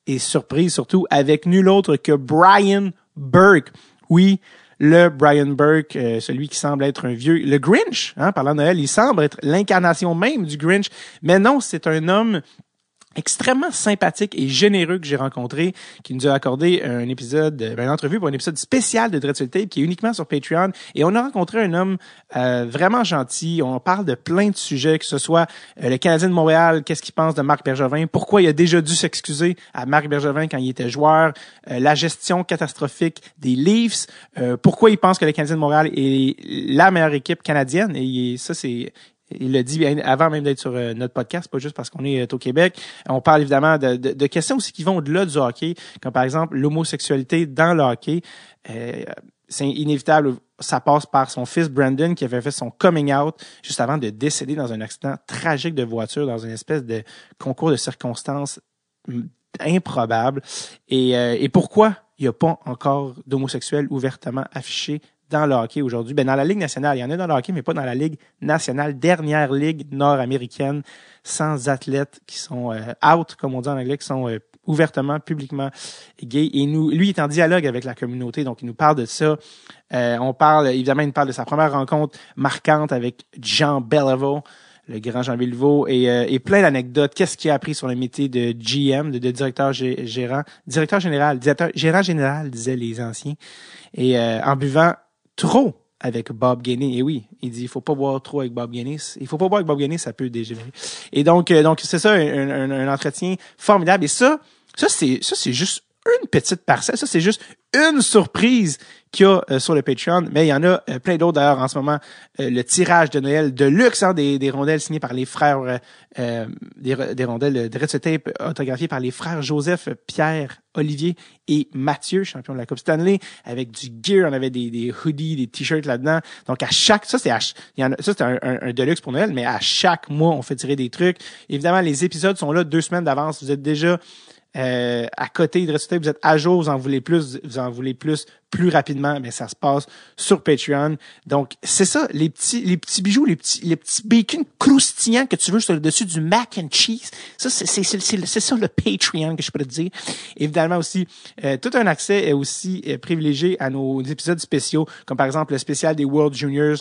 et surprise surtout avec nul autre que Brian Burke. Oui, le Brian Burke, celui qui semble être un vieux, le Grinch, parlant de Noël, il semble être l'incarnation même du Grinch, mais non, c'est un homme extrêmement sympathique et généreux que j'ai rencontré, qui nous a accordé un épisode, une entrevue pour un épisode spécial de Dread sur le Tape qui est uniquement sur Patreon. Et on a rencontré un homme vraiment gentil. On parle de plein de sujets, que ce soit le Canadien de Montréal, qu'est-ce qu'il pense de Marc Bergevin, pourquoi il a déjà dû s'excuser à Marc Bergevin quand il était joueur, la gestion catastrophique des Leafs, pourquoi il pense que le Canadien de Montréal est la meilleure équipe canadienne. Et ça, il l'a dit avant même d'être sur notre podcast, pas juste parce qu'on est au Québec. On parle évidemment de questions aussi qui vont au-delà du hockey, comme par exemple l'homosexualité dans le hockey. C'est inévitable, ça passe par son fils Brandon qui avait fait son coming out juste avant de décéder dans un accident tragique de voiture, dans une espèce de concours de circonstances improbable. Et pourquoi il n'y a pas encore d'homosexuels ouvertement affichés dans le hockey aujourd'hui? Ben, dans la Ligue nationale, il y en a dans le hockey, mais pas dans la Ligue nationale, dernière ligue nord-américaine, sans athlètes qui sont out, comme on dit en anglais, qui sont ouvertement, publiquement gays. Et lui, il est en dialogue avec la communauté, donc il nous parle de ça. Il parle de sa première rencontre marquante avec Jean Beliveau, le grand Jean Beliveau, et plein d'anecdotes. Qu'est-ce qu'il a appris sur le métier de GM, de directeur général, gérant général, disaient les anciens. Et en buvant trop avec Bob Gainey. Et oui, il dit, il faut pas boire trop avec Bob Gainey. Il faut pas boire avec Bob Gainey, ça peut dégénérer. Et donc c'est ça, un entretien formidable. Et ça c'est juste une petite parcelle. Ça, c'est juste une surprise qu'il y a sur le Patreon. Mais il y en a plein d'autres d'ailleurs en ce moment. Le tirage de Noël de luxe, des rondelles signées par les frères, des rondelles de Dread sur le Tape autographiées par les frères Joseph, Pierre, Olivier et Mathieu, champion de la Coupe Stanley, avec du gear. On avait des hoodies, des t-shirts là-dedans. Donc c'est un deluxe pour Noël, mais à chaque mois, on fait tirer des trucs. Évidemment, les épisodes sont là 2 semaines d'avance. Vous êtes déjà à côté de Ressuscité, vous êtes à jour, vous en voulez plus rapidement, mais ça se passe sur Patreon. Donc, c'est ça, les petits bijoux, les petits bacon croustillants que tu veux sur le dessus du mac and cheese. Ça, c'est ça le Patreon que je pourrais te dire. Évidemment aussi, tout un accès aussi privilégié à nos épisodes spéciaux, comme par exemple le spécial des World Juniors.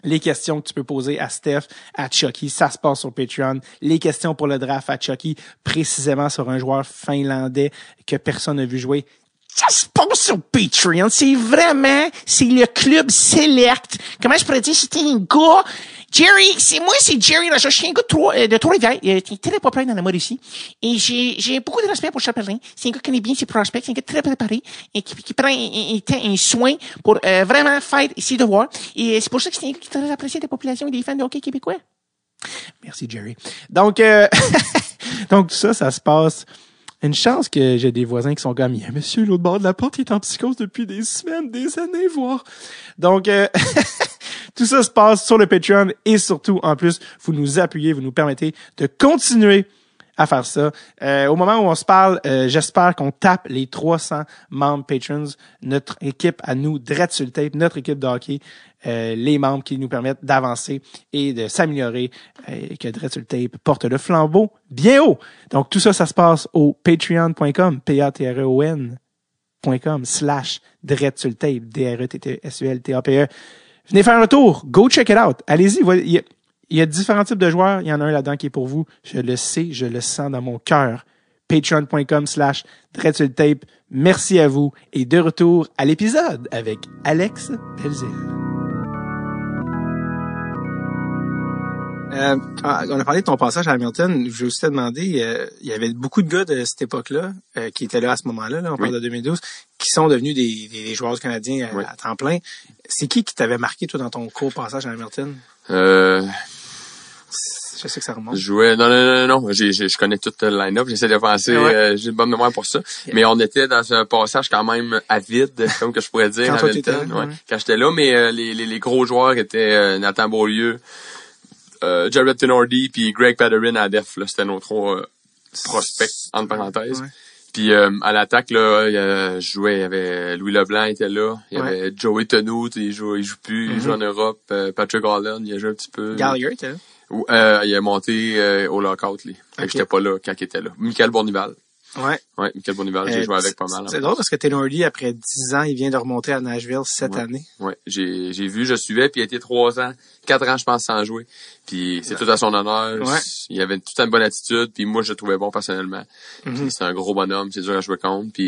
Les questions que tu peux poser à Steph, à Chucky, ça se passe sur Patreon. Les questions pour le draft à Chucky, précisément sur un joueur finlandais que personne n'a vu jouer. ça se passe sur Patreon. C'est le club select. Comment je pourrais dire, c'était un gars, Jerry, c'est Jerry, là, je suis un gars de Trois-Rivières, qui est très populaire dans la mode ici. Et j'ai beaucoup de respect pour Chapelin. C'est un gars qui connaît bien ses prospects, c'est un gars très préparé, et qui prend un soin pour, vraiment faire ses devoirs. Et c'est pour ça que c'est un gars qui est très apprécié des populations et des fans de hockey québécois. Merci, Jerry. Donc, donc tout ça se passe. Une chance que j'ai des voisins qui sont comme, il y a un monsieur l'autre bord de la porte, il est en psychose depuis des semaines, des années, voire. Donc, tout ça se passe sur le Patreon et surtout, en plus, vous nous appuyez, vous nous permettez de continuer à faire ça. Au moment où on se parle, j'espère qu'on tape les 300 membres Patrons, notre équipe à nous, Dread sur le tape, notre équipe de hockey, les membres qui nous permettent d'avancer et de s'améliorer, que Dread sur le tape porte le flambeau bien haut. Donc tout ça, ça se passe au patreon.com, patreon.com/Dread sur le tape, DRETTSULTAPE. Venez faire un tour, go check it out. Allez-y, il y a différents types de joueurs. Il y en a un là-dedans qui est pour vous. Je le sais, je le sens dans mon cœur. Patreon.com/Dread sur le tape. Merci à vous. Et de retour à l'épisode avec Alex Belzile. On a parlé de ton passage à Hamilton. Je vais aussi te demander, il y avait beaucoup de gars de cette époque-là qui étaient là à ce moment-là, là, on parle de 2012, qui sont devenus des joueurs canadiens à temps plein. C'est qui t'avait marqué, toi, dans ton court passage à Hamilton? Je sais que ça remonte. Non. Je connais tout le line-up. J'essaie de penser, j'ai une bonne mémoire pour ça. Yeah. Mais on était dans un passage quand même avide, comme que je pourrais dire. Quand j'étais là, mais les gros joueurs étaient Nathan Beaulieu, Jared Tenordi puis Greg Paterin à def, là. C'était nos trois prospects, entre parenthèses. Ouais. Puis à l'attaque, là, il y avait Louis Leblanc était là. Il y avait Joey Tenou, il joue plus, il joue en Europe. Patrick Holland, il a joué un petit peu. Gallagher, était là? Il a monté au lockout, lui. Fait que j'étais pas là quand il était là. Michael Bournival. Ouais, Michael Bournival, j'ai joué avec pas mal. C'est drôle parce que Tenordi, après 10 ans, il vient de remonter à Nashville cette année. Ouais, j'ai vu, je suivais, puis il a été 4 ans, je pense, sans jouer. Puis c'est tout à son honneur. Ouais. Il avait toute une bonne attitude, puis moi, je le trouvais bon personnellement. Puis c'est un gros bonhomme, c'est dur à jouer contre,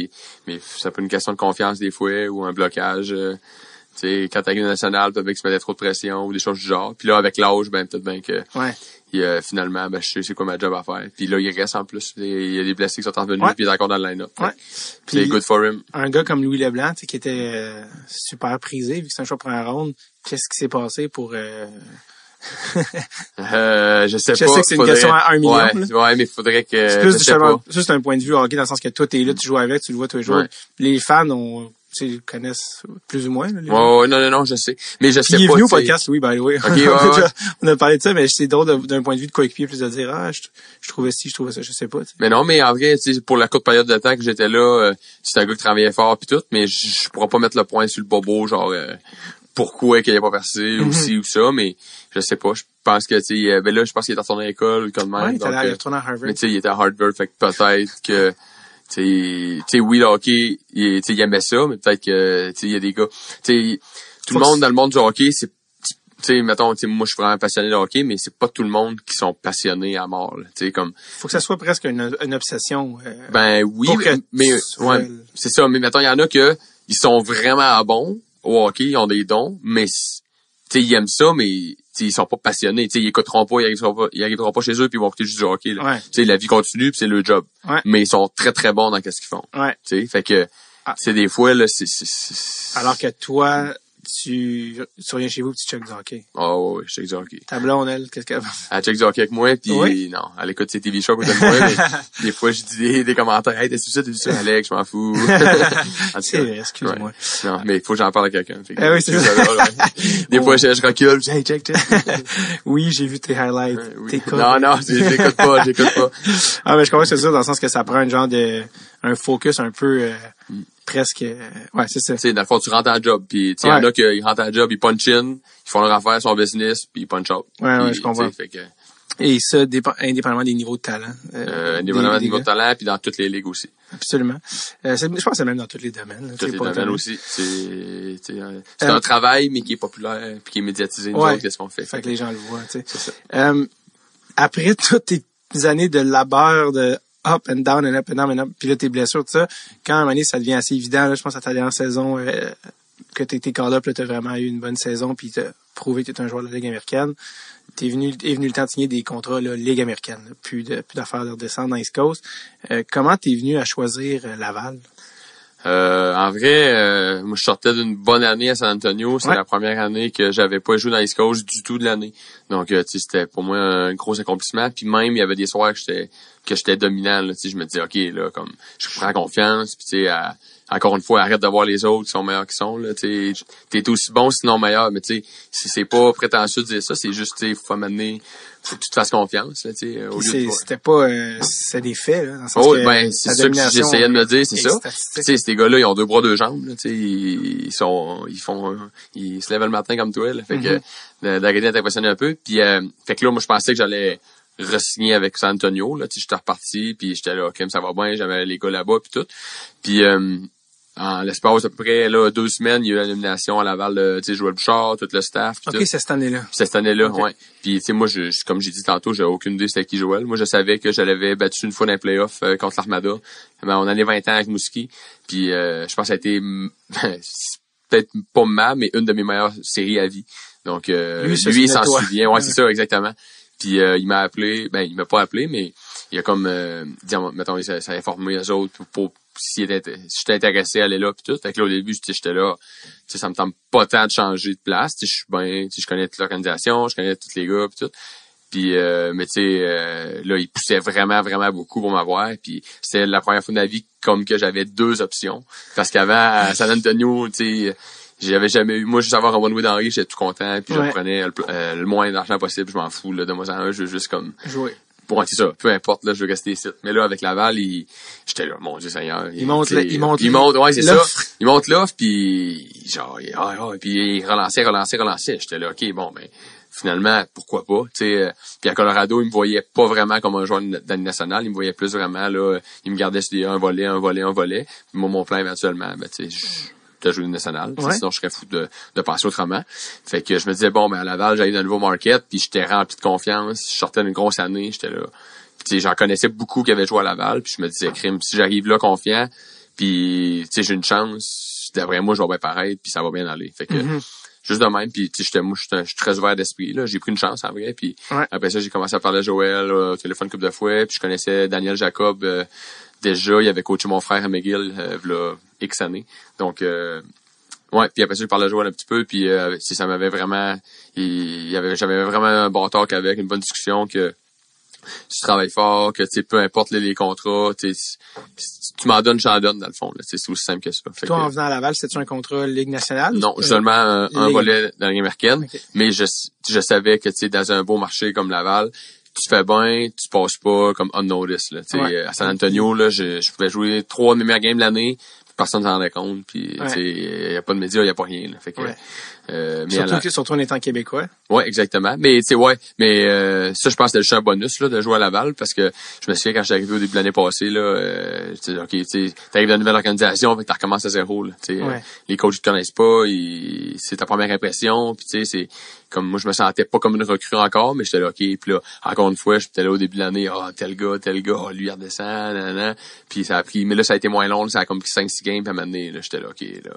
mais ça peut être une question de confiance des fois, ou un blocage. Tu sais, quand t'as une nationale, peut-être qu'il se mettait trop de pression, ou des choses du genre. Puis là, avec l'âge, peut-être bien que... Ouais. Finalement, je sais c'est quoi ma job à faire. Puis là, il reste en plus. Il y a des blessés qui sont revenus, puis il est encore dans le line-up. Ouais. C'est good for him. Un gars comme Louis Leblanc, qui était super prisé, vu que c'est un choix pour un round, qu'est-ce qui s'est passé pour... je sais pas. Je sais que c'est une question à 1 million. Ouais, mais il faudrait que... C'est plus juste un point de vue hockey, dans le sens que toi, t'es là, tu joues avec, tu le vois tous les jours. Ouais. Les fans ils connaissent plus ou moins. Là, non, je sais. Mais je sais pas. Il est venu au podcast, oui, by the way. Okay, on a parlé de ça, mais c'est drôle d'un point de vue de coéquipier, plus de dire, je trouvais ci, je trouvais ça, je sais pas. T'sais. Mais non, mais en vrai, pour la courte période de temps que j'étais là, c'était un gars qui travaillait fort pis tout, mais je pourrais pas mettre le point sur le bobo, genre, pourquoi qu'il ait pas percé, ou ci ou ça, mais je sais pas. Je pense que, là, je pense qu'il est retourné à l'école, comme même. Ouais, il est retourné à Harvard. Mais il était à Harvard, fait que peut-être que, oui, le hockey, il aimait ça, mais peut-être que, il y a des gars, tout le monde dans le monde du hockey, c'est, mettons, moi, je suis vraiment passionné de hockey, mais c'est pas tout le monde qui sont passionnés à mort, là, comme. Faut que ça soit presque une obsession. Oui, mais ouais, c'est ça, mais mettons, il y en a que, ils sont vraiment bons au hockey, ils ont des dons, mais, ils aiment ça, mais, ils sont pas passionnés, ils écouteront pas, ils arriveront pas chez eux puis ils vont écouter juste du hockey, là. Ouais. La vie continue puis c'est leur job. Ouais. Mais ils sont très très bons dans qu'est-ce qu'ils font. Ouais. Fait que, c'est des fois, là, c'est... Alors que toi, tu reviens chez vous et tu checkes du hockey. Oh, oui, je check du hockey. Ta blonde, elle, qu'est-ce qu'elle fait? Elle check du hockey avec moi, puis non, elle écoute ses TV shows côté de moi, mais des fois, je dis des commentaires. Hey, t'as vu ça, Alex, je m'en fous. C'est vrai, excuse-moi. Ouais. Non, mais il faut que j'en parle à quelqu'un. Oui, c'est ça. Des fois, je recule, je dis, hey, check. Oui, j'ai vu tes highlights. Oui. Non, j'écoute pas. Ah, mais je comprends que c'est ça, dans le sens que ça prend un focus un peu, presque, ouais, c'est ça. Tu sais, dans le fond, tu rentres en job, puis il y en a qui rentrent en job, ils punch in, ils font leur affaire, son business, puis ils punch out. Ouais, je comprends. Fait que... Et ça, indépendamment des niveaux de talent. Indépendamment des niveaux de talent, puis dans toutes les ligues aussi. Absolument. Je pense que c'est même dans tous les domaines. Tous les domaines aussi. C'est un travail, mais qui est populaire, puis qui est médiatisé, nous autres, qu'est-ce qu'on fait. Fait que les gens le voient, tu sais. C'est ça. Après toutes tes années de labeur up and down and up and down and up. Puis là, tes blessures, tout ça. Quand à un moment donné, ça devient assez évident, là, je pense à ta dernière saison, que t'es call-up, là, t'as vraiment eu une bonne saison, puis t'as prouvé que t'es un joueur de la Ligue américaine. Est venu le temps de signer des contrats, là, Ligue américaine, là, plus d'affaires de redescendre dans East Coast. Comment t'es venu à choisir Laval? En vrai, moi, je sortais d'une bonne année à San Antonio. C'est la première année que j'avais pas joué dans East Coast du tout de l'année. Donc, tu sais, c'était pour moi un gros accomplissement. Puis même, il y avait des soirs que j'étais dominant, là. Tu sais, je me disais, OK, là, comme, je prends confiance. Puis, tu sais, encore une fois, arrête de voir les autres qui sont meilleurs qu'ils sont, là. Tu sais, t'es aussi bon, sinon meilleur. Mais tu sais, c'est pas prétentieux de dire ça. C'est juste, tu sais, faut que tu te fasses confiance, là, tu sais, au lieu de... C'était pas, c'est des faits, là, dans le sens que ben, c'est ça que j'essayais de me dire, c'est ça. Tu sais, ces gars-là, ils ont 2 bras, 2 jambes, là, tu sais, ils se lèvent le matin comme toi, là. Fait que, D'Agadi est impressionné un peu. Puis, fait que là, moi, je pensais que j'allais re-signer avec San Antonio, là, tu sais, j'étais reparti, puis j'étais là, OK, ça va bien, j'avais les gars là-bas, puis tout. Puis, en l'espace d'à peu près, là, 2 semaines, il y a eu l'élimination à Laval, tu sais, Joël Bouchard, tout le staff. OK, c'est cette année-là. C'est cette année-là, ouais. Puis, tu sais, moi, comme j'ai dit tantôt, j'avais aucune idée c'était qui Joël. Moi, je savais que je l'avais battu une fois dans les playoffs contre l'Armada. Ben, on allait 20 ans avec Mouski. Puis, je pense que ça a été, peut-être pas ma, mais une de mes meilleures séries à vie. Donc, lui il s'en souvient. Ouais, c'est ça, exactement. Puis, il m'a appelé, ben, il m'a pas appelé, mais il a comme, dit, mettons, ça a informé les autres pour si j'étais intéressé à aller là pis tout. Fait que là, au début, j'étais là, tu sais, ça me tente pas tant de changer de place. Tu sais, je suis bien, tu sais, je connais toute l'organisation, je connais tous les gars pis tout. Puis, mais tu sais, là, il poussait vraiment, vraiment beaucoup pour m'avoir. Puis, c'était la première fois de ma vie comme que j'avais 2 options. Parce qu'avant, à San Antonio, tu sais, j'avais jamais eu, moi, juste avoir un one-way d'Henri, j'étais tout content. Puis, je prenais le moins d'argent possible. Je m'en fous, là, de moi en un. Je veux juste comme jouer. Bon, c'est ça, peu importe, là, je veux rester ici. Mais là, avec Laval, j'étais là, mon Dieu Seigneur. Il monte, ouais, c'est ça. L'offre. Il monte l'offre, puis genre, puis il relançait. J'étais là, OK, bon, ben, finalement, pourquoi pas, tu sais. Puis à Colorado, il me voyait pas vraiment comme un joueur d'année nationale. Il me voyait plus vraiment, là, il me gardait sur un volet. Puis moi, mon plan, éventuellement, ben, tu sais, de jouer nationale. Sinon, je serais fou de penser autrement. Fait que je me disais, bon, ben, à Laval, j'allais dans un nouveau market, puis j'étais rempli de confiance. Je sortais d'une grosse année, j'étais là. Puis, tu sais, j'en connaissais beaucoup qui avaient joué à Laval, puis je me disais, crime, si j'arrive là confiant, puis, tu sais, j'ai une chance, d'après moi, je vais bien paraître, puis ça va bien aller. Fait que, juste de même, puis, tu sais, je suis très ouvert d'esprit, là. J'ai pris une chance, en vrai, puis après ça, j'ai commencé à parler à Joël, au téléphone une couple de fois, puis je connaissais Daniel Jacob, déjà, il avait coaché mon frère à McGill, là, X années. Donc, ouais, puis après ça, je parlais à Joël un petit peu, puis si ça m'avait vraiment, j'avais vraiment un bon talk avec, une bonne discussion que tu travailles fort, que tu sais, peu importe les contrats, tu m'en donnes, j'en donne dans le fond. C'est aussi simple que ça. Fait toi, que, en venant à Laval, c'était-tu un contrat Ligue nationale? Non, seulement un volet dans la Ligue américaine, mais je savais que tu sais, dans un beau marché comme Laval, tu fais bien, tu passes pas comme unnoticed. Là, à San Antonio, là, je pouvais jouer 3 de mes meilleures games l'année, personne ne s'en rendait compte, puis il y a pas de médias, il y a pas rien. Là, fait que, mais surtout en étant québécois. Ouais, exactement. Mais tu sais, ça, je pense que c'était juste un bonus là de jouer à Laval, parce que je me souviens quand j'étais arrivé au début de l'année passée là, ok, tu sais, t'arrives dans une nouvelle organisation, fait que tu recommences à zéro. Là, les coachs te connaissent pas, c'est ta première impression, puis tu sais, c'est comme moi je me sentais pas comme une recrue encore, mais j'étais là, ok, puis là encore une fois, j'étais là au début de l'année, tel gars, lui il redescend, nanana, puis ça a pris, mais là ça a été moins long, là, ça a comme 5-6 games, puis à un moment donné, là, j'étais là, ok, là.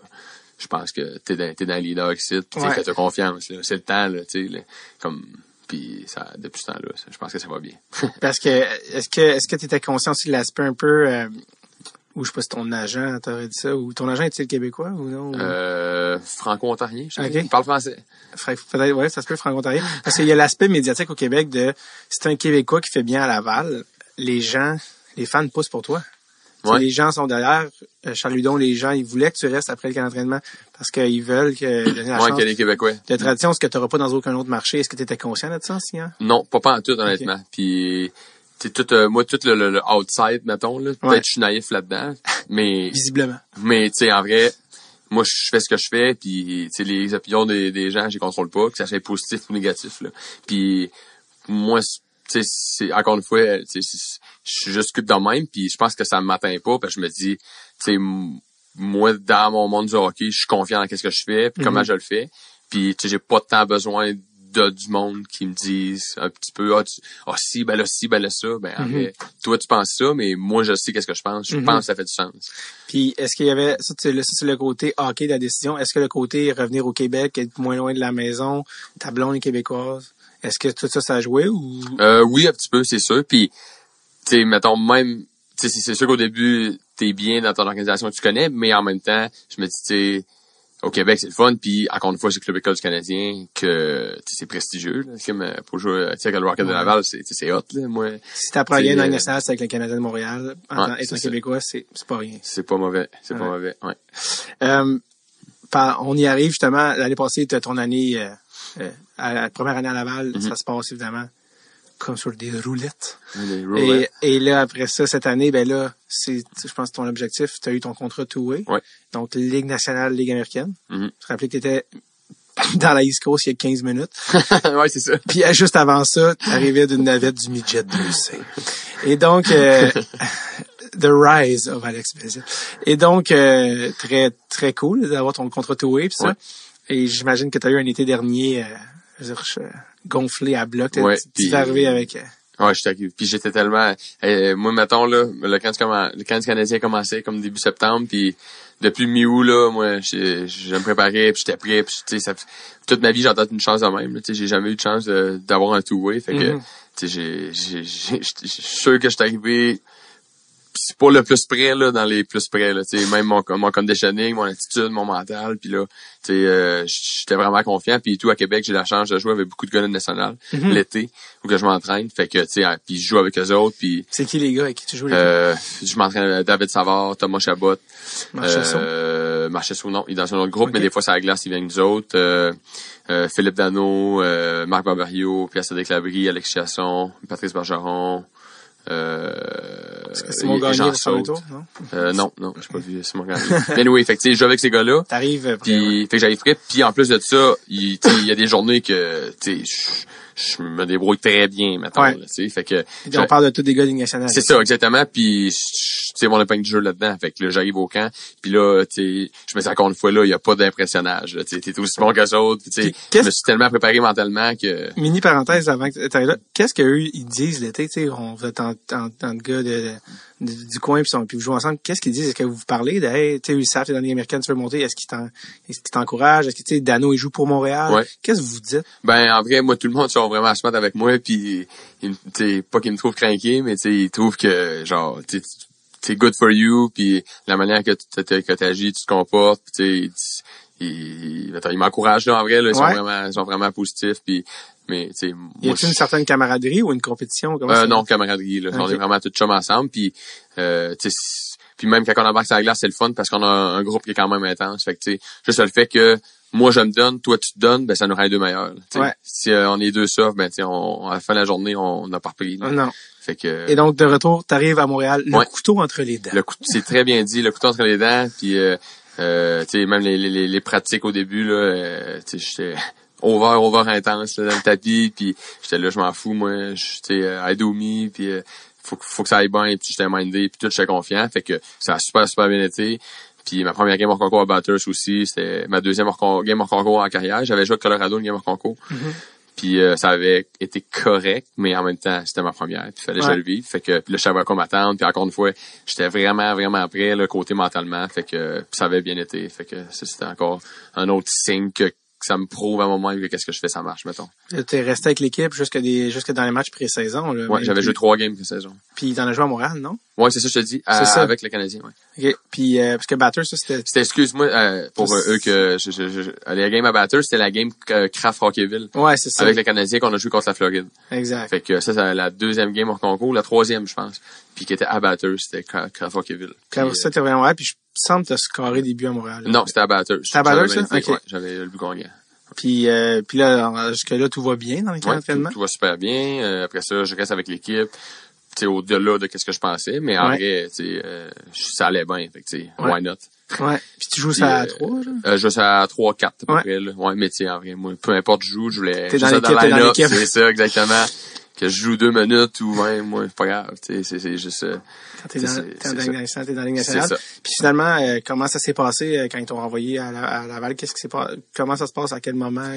Je pense que t'es dans le leader ici, pis fais-toi confiance, là. C'est le temps, là, tu sais, comme, pis ça, depuis ce temps-là, je pense que ça va bien. Parce que, est-ce que t'étais conscient aussi de l'aspect un peu, ou je sais pas si ton agent t'aurait dit ça, ou ton agent est-il québécois, ou non? Franco-ontarien, je sais. Okay. Il parle français. Peut-être, ouais, ça se peut franco-ontarien. Parce qu'il y a l'aspect médiatique au Québec de, si t'es un Québécois qui fait bien à Laval, les fans poussent pour toi. Ouais. Les gens sont derrière. Charles Hudon, les gens, ils voulaient que tu restes après le camp d'entraînement parce qu'ils veulent donner la chance. qu'il y ait des Québécois. De tradition, ce que tu n'auras pas dans aucun autre marché. Est-ce que tu étais conscient de ça, Signan? Non, pas en tout, honnêtement. Okay. Puis, tu sais, moi, tout le outside, mettons, là. Peut-être que je suis naïf là-dedans. Mais. Visiblement. Mais, tu sais, en vrai, moi, je fais ce que je fais, puis, tu sais, les opinions des gens, je les contrôle pas, que ça soit positif ou négatif, là. Puis, moi, tu sais, c'est encore une fois, tu sais, je suis juste que de même, puis je pense que ça m'atteint pas, parce que je me dis, tu sais, moi, dans mon monde du hockey, je suis confiant dans ce que je fais, puis comment je le fais, puis tu sais, j'ai pas tant besoin du monde qui me disent un petit peu, si, ben là, ça. Ben, en vrai, toi, tu penses ça, mais moi, je sais qu'est-ce que je pense. Je pense que ça fait du sens. Puis, est-ce qu'il y avait, ça, c'est le côté hockey de la décision. Est-ce que le côté revenir au Québec, être moins loin de la maison, ta blonde est québécoise, est-ce que tout ça, ça a joué ou? Oui, un petit peu, c'est sûr. Puis, tu sais, mettons, même, tu sais, c'est sûr qu'au début, t'es bien dans ton organisation que tu connais, mais en même temps, je me dis, tu sais, au Québec, c'est le fun, puis encore une fois, c'est le Club École du Canadien, que c'est prestigieux, là, comme pour jouer, tu sais, le Rocket de Laval, c'est hot, là, moi. Si ta première game nationale, c'est avec le Canadien de Montréal, étant Québécois, c'est pas rien. C'est pas mauvais, pas mauvais, ouais. On y arrive, justement, l'année passée, t'as ton année, à la première année à Laval, ça se passe, évidemment, comme sur des roulettes. Et là, après ça, cette année, ben là, je pense, ton objectif, tu as eu ton contrat two-way. Ouais. Donc, Ligue nationale, Ligue américaine. Mm-hmm. Tu te rappelais que tu étais dans la East Coast il y a 15 minutes. Ouais, c'est ça. Puis, juste avant ça, tu arrivais d'une navette du midget 2C. Et donc, The Rise of Alex Bézil. Et donc, très, très cool d'avoir ton contrat two-way, pis ça. Ouais. Et j'imagine que tu as eu un été dernier, gonflé à bloc. Ouais, tu es arrivé avec... Ouais, je suis arrivé. Puis j'étais tellement... moi, mettons, là, le camp du Canadien a commencé comme début septembre, puis depuis mi-août, là, moi, je me préparais, puis j'étais prêt, puis tu sais, toute ma vie, j'ai entendu une chance de même. Tu sais, j'ai jamais eu de chance d'avoir un two-way, fait que, tu sais, je suis sûr que je suis arrivé... c'est pas le plus près, là, dans les plus près, là, tu sais, même mon conditioning, mon attitude, mon mental, puis là, tu sais, j'étais vraiment confiant, puis tout, à Québec, j'ai la chance de jouer avec beaucoup de gars de national, l'été, où que je m'entraîne, fait que, tu sais, puis je joue avec eux autres, puis... C'est qui les gars avec qui tu joues? Je m'entraîne avec David Savard, Thomas Chabot, Marchessault, non, il est dans un autre groupe, mais des fois, c'est à la glace, il vient avec nous autres, Philippe Dano, Marc Barbario, Pierre Cédric-Labrie, Alex Chasson, Patrice Bergeron, est-ce que Simon Gagné va faire le tour, non? Non, j'ai pas vu Simon Gagné. Mais oui, fait que tu sais, je joue avec ces gars-là. T'arrives, puis fait que j'arrive prêt, puis en plus de ça, il y a des journées que tu sais je me débrouille très bien maintenant, tu sais, fait que on parle de tous des gars de Ligue nationale. C'est ça exactement, puis tu sais mon épingle de jeu là-dedans, fait que là j'arrive au camp, puis là tu sais, je me dis encore une fois là, il y a pas d'impressionnage, tu sais, t'es aussi bon qu'eux autres, tu sais, je me suis tellement préparé mentalement que mini parenthèse avant que t'arrives là, qu'est-ce qu'eux ils disent l'été, tu sais, on va tant de gars du coin puis vous jouez ensemble, qu'est-ce qu'ils disent? Est-ce que vous parlez de hey, tu sais, Ulysse, t'es dans la Ligue américaine, tu veux monter, est-ce qu'ils t'encouragent? Est-ce que tu sais Dano il joue pour Montréal? Qu'est-ce que vous dites? Ben en vrai, moi tout le monde sont vraiment smart avec moi, puis tu sais pas qu'ils me trouvent craqué, mais tu sais ils trouvent que genre tu c'est good for you, puis la manière que tu agis, tu te comportes, tu sais ils m'encouragent là en vrai là, ils sont vraiment positifs, puis mais tu sais y a-t-il une certaine camaraderie ou une compétition comme non, camaraderie là, on est vraiment tous chums ensemble, puis tu sais puis même quand on embarque sur la glace, c'est le fun parce qu'on a un groupe qui est quand même intense, fait que tu sais juste le fait que moi je me donne, toi tu te donnes, ben ça nous rend les deux meilleurs. Si on est deux ça, ben tu sais à la fin de la journée on n'a pas repris. Non. Fait que et donc de retour, t'arrives à Montréal, le couteau entre les dents. C'est très bien dit, le couteau entre les dents, puis tu sais même les pratiques au début là, tu sais j'étais over intense là, dans le tapis, puis j'étais là je m'en fous moi, tu sais I do me, puis faut que ça aille bien, puis j'étais mindé, puis tout j'étais confiant, fait que ça a super bien été. Puis ma première game hors concours à Bathurst aussi, c'était ma deuxième game hors concours en carrière. J'avais joué à Colorado une game hors concours. Puis ça avait été correct, mais en même temps, c'était ma première. Puis il fallait que je le vive. Fait que puis là, je savais à quoi m'attendre. Puis encore une fois, j'étais vraiment prêt, le côté mentalement. Fait que ça avait bien été. Fait que c'était encore un autre signe que ça me prouve à un moment que qu'est-ce que je fais, ça marche, mettons. T'es resté avec l'équipe jusque dans les matchs pré-saison, là. Ouais, j'avais joué 3 games pré-saison. Puis t'en as joué à Montréal, non? Ouais, c'est ça, je te dis. Avec le Canadien, ouais. OK. Puis, parce que Bathurst, ça, c'était... excuse-moi, pour eux que la game à Bathurst, c'était la game Kraft Hockeyville. Ouais, c'est ça. Avec le Canadien qu'on a joué contre la Floride. Exact. Fait que ça, c'est la deuxième game hors concours, la troisième, je pense. Puis qui était à Bathurst, c'était Kraft Hockeyville. Puis ça, t'es vraiment, puis je sens que t'as scoré des buts à Montréal. Non, c'était à Bathurst. C'était à Bathurst, ça? OK. Ouais, j'avais le but gagnant. Puis là, jusque-là, tout va bien dans les camps d'entraînement? Tout va super bien. Après ça, je reste avec l'équipe. Tu sais, au-delà de qu'est-ce que je pensais. Mais en vrai, tu sais, ça allait bien. Fait que, tu sais, why not? Ouais. Puis tu joues ça à 3, là? Je joue ça à 3-4, à peu près, là. Ouais, mais tu sais, en vrai, moi, peu importe je joue, je voulais... T'es dans l'équipe. C'est ça, exactement. que je joue 2 minutes ou même, moi, c'est pas grave, tu sais, c'est juste, quand t'es dans la Ligue nationale. Puis finalement, comment ça s'est passé quand ils t'ont envoyé à Laval? Comment ça se passe? À quel moment?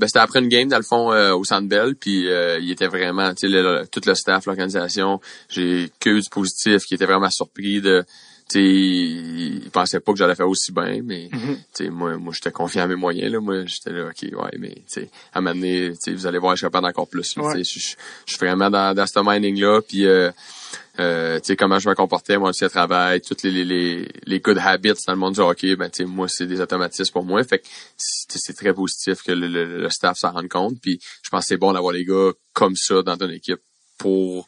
C'était après une game, dans le fond, au Centre Bell, puis il était vraiment, tu sais, tout le staff, l'organisation, j'ai que eu du positif, qui était vraiment surpris de, tu sais, il pensait pas que j'allais faire aussi bien, mais tu sais, moi j'étais confiant à mes moyens, là. Moi, j'étais là, OK, ouais, mais tu sais, à un moment donné, tu sais, vous allez voir, je suis capable d'encore plus, là. Tu sais, je suis vraiment dans ce mining-là, puis tu sais, comment je me comportais, moi aussi, à travail, toutes les good habits dans le monde du hockey, ben, tu sais, moi, c'est des automatismes pour moi. Fait que, c'est très positif que le staff s'en rende compte. Puis, je pense que c'est bon d'avoir les gars comme ça dans ton équipe pour